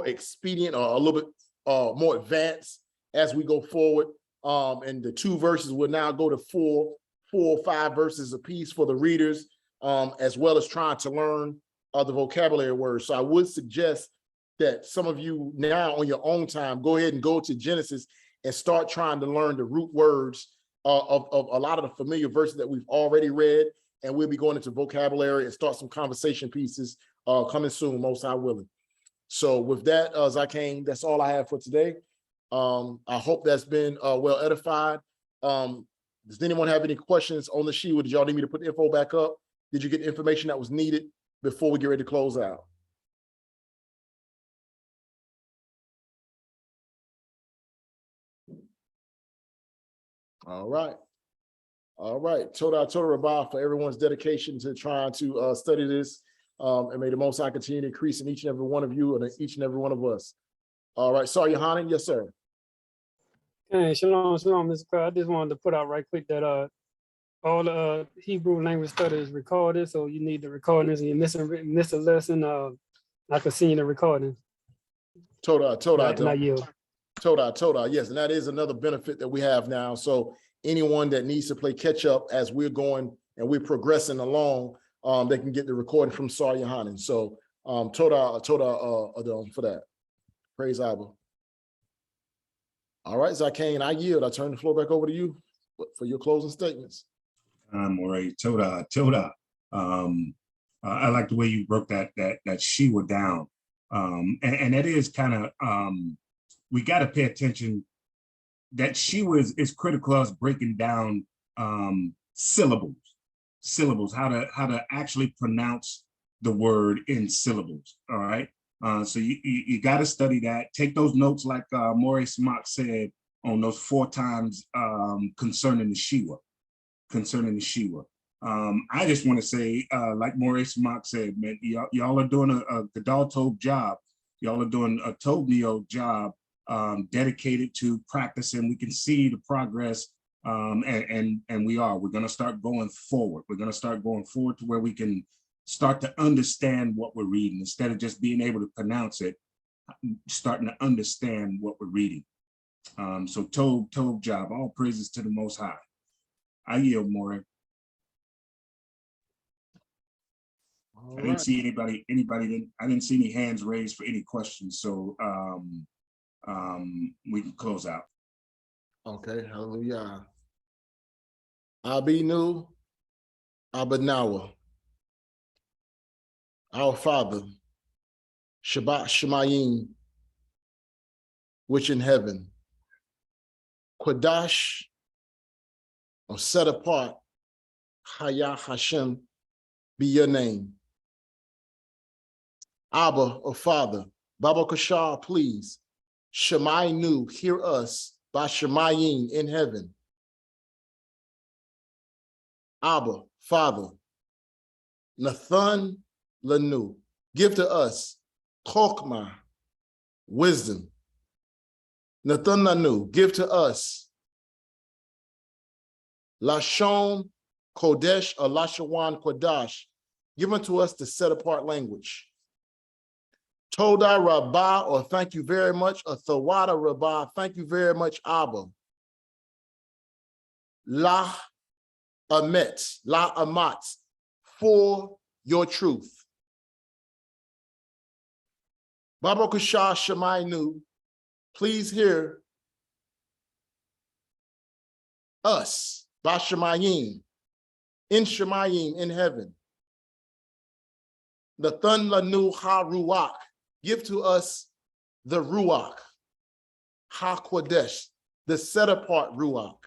expedient, or a little bit more advanced as we go forward. And the 2 verses will now go to 4 or 5 verses apiece for the readers, as well as trying to learn the vocabulary words. So I would suggest that some of you now on your own time, go ahead and go to Genesis and start trying to learn the root words of a lot of the familiar verses that we've already read. And we'll be going into vocabulary and start some conversation pieces coming soon, most High willing. So with that, Zaqan, that's all I have for today. I hope that's been well edified. Does anyone have any questions on the sheet? Did y'all need me to put the info back up? Did you get the information that was needed before we get ready to close out? All right. All right. Toda Rabah for everyone's dedication to trying to study this. And may the Most High continue to increase in each and every one of you and each and every one of us. All right. Sorry, Yohanan. Yes, sir. Hey, shalom, Mr. Carr. I just wanted to put out right quick that all the Hebrew language study is recorded, so you need the recordings, and you miss a lesson, I can see the recording. Toda. Toda. Yes, and that is another benefit that we have now. So anyone that needs to play catch up as we're going and we're progressing along, they can get the recording from Sar Yohanan. So Toda for that. Praise Abba. All right, Zaqan, I yield. I turn the floor back over to you for your closing statements. All right, Toda. I like the way you broke that Shiwa down. And that is kind of, we got to pay attention that Shiwa is critical to us breaking down syllables, how to actually pronounce the word in syllables. All right. So you got to study that. Take those notes, like Maurice Mock said, on those 4 times concerning the Shiva. I just want to say, like Maurice Mock said, man, y'all are doing a Gadal Tov job. Y'all are doing a Tov Neo job, dedicated to practicing. We can see the progress, and we're going to start going forward. We're going to start going forward to where we can start to understand what we're reading instead of just being able to pronounce it, starting to understand what we're reading. So Tov job, all praises to the Most High. I yield, Maureen. I didn't see anybody. I didn't see any hands raised for any questions. So we can close out. Okay, hallelujah. Abinu, Abanawa. Our Father, Shabbat Shemayim, which in heaven. Quadash, or set apart, Haya Hashem, be your name. Abba, or Father, Baba Kashar, please. Shemainu, hear us, by Shemayim in heaven. Abba, Father, Nathan Lanu, give to us Chokmah, wisdom. Nathan Lanu, give to us Lashon Kodesh or Lashawan Kodash, give unto us the set apart language. Toda Rabbah, or thank you very much, or Thawada Rabbah, thank you very much, Abba. La Amet, La Amat, for your truth. Baba Kushah Shemainu, please hear us, Bashamayim, in Shemayim, in heaven. The Thun Lanu Ha Ruach, give to us the Ruach, Ha Kodesh, the set apart Ruach.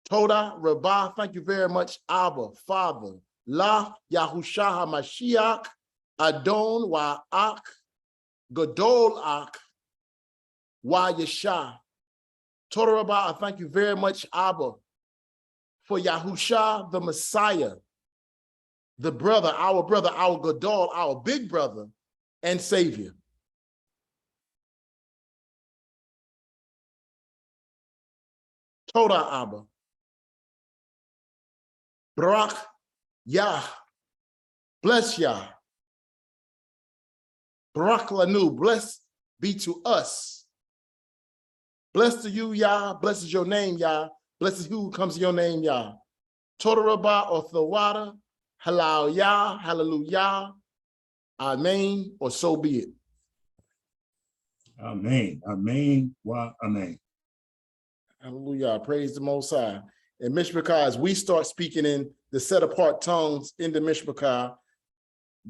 Toda Rabbah, thank you very much, Abba, Father. La Yahusha HaMashiach, Adon Wa'ak, Gadol Ak, Wa Yesha. Toda Rabbah, I thank you very much, Abba, for Yahusha, the Messiah, the brother, our Gadol, our big brother and Savior. Toda Abba. Barak Yah, bless Yah. Barak Lanu, blessed be to us. Blessed to you, Yah, blessed is your name, Yah. Blessed is who comes to your name, Yah. Toda Rabbah or Thawada, halal Yah, hallelujah, amen, or so be it. Amen, amen, wa amen. Hallelujah, praise the Most High. In Mishpachah, as we start speaking in the set apart tongues in the Mishpachah,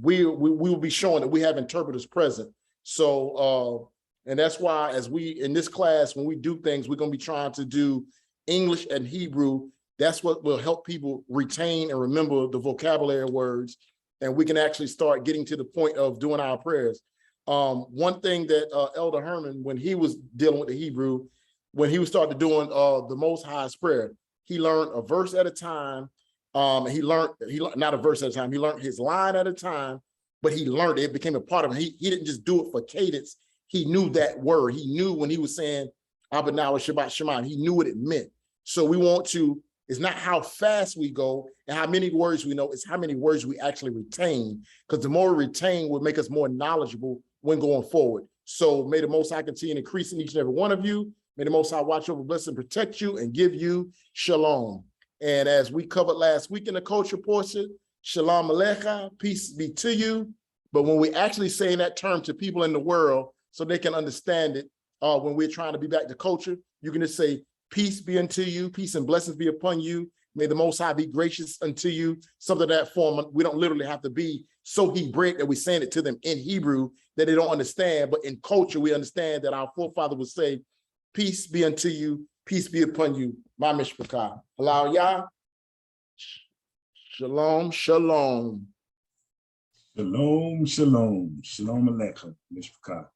we will be showing that we have interpreters present. So, and that's why as we, in this class, when we do things, we're gonna be trying to do English and Hebrew. That's what will help people retain and remember the vocabulary words. And we can actually start getting to the point of doing our prayers. One thing that Elder Herman, when he was dealing with the Hebrew, when he was started doing the Most High's prayer, he learned a verse at a time. He learned not a verse at a time. He learned his line at a time, but he learned it. It became a part of him. He didn't just do it for cadence. He knew that word. He knew when he was saying Abanawa Shabbat Shema. He knew what it meant. So we want to. It's not how fast we go and how many words we know. It's how many words we actually retain. Because the more we retain will make us more knowledgeable when going forward. So may the Most High continue to increase in each and every one of you. May the Most High watch over, bless, and protect you and give you shalom. And as we covered last week in the culture portion, shalom alecha, peace be to you. But when we actually saying that term to people in the world so they can understand it, when we're trying to be back to culture, you can just say, peace be unto you, peace and blessings be upon you. May the Most High be gracious unto you. Something of that form. We don't literally have to be so Hebraic that we're saying it to them in Hebrew that they don't understand. But in culture, we understand that our forefather would say, peace be unto you, peace be upon you, my mishpachah. Allow Yah, Shalom, shalom. Shalom, shalom. Shalom Aleichem. Mishpachah.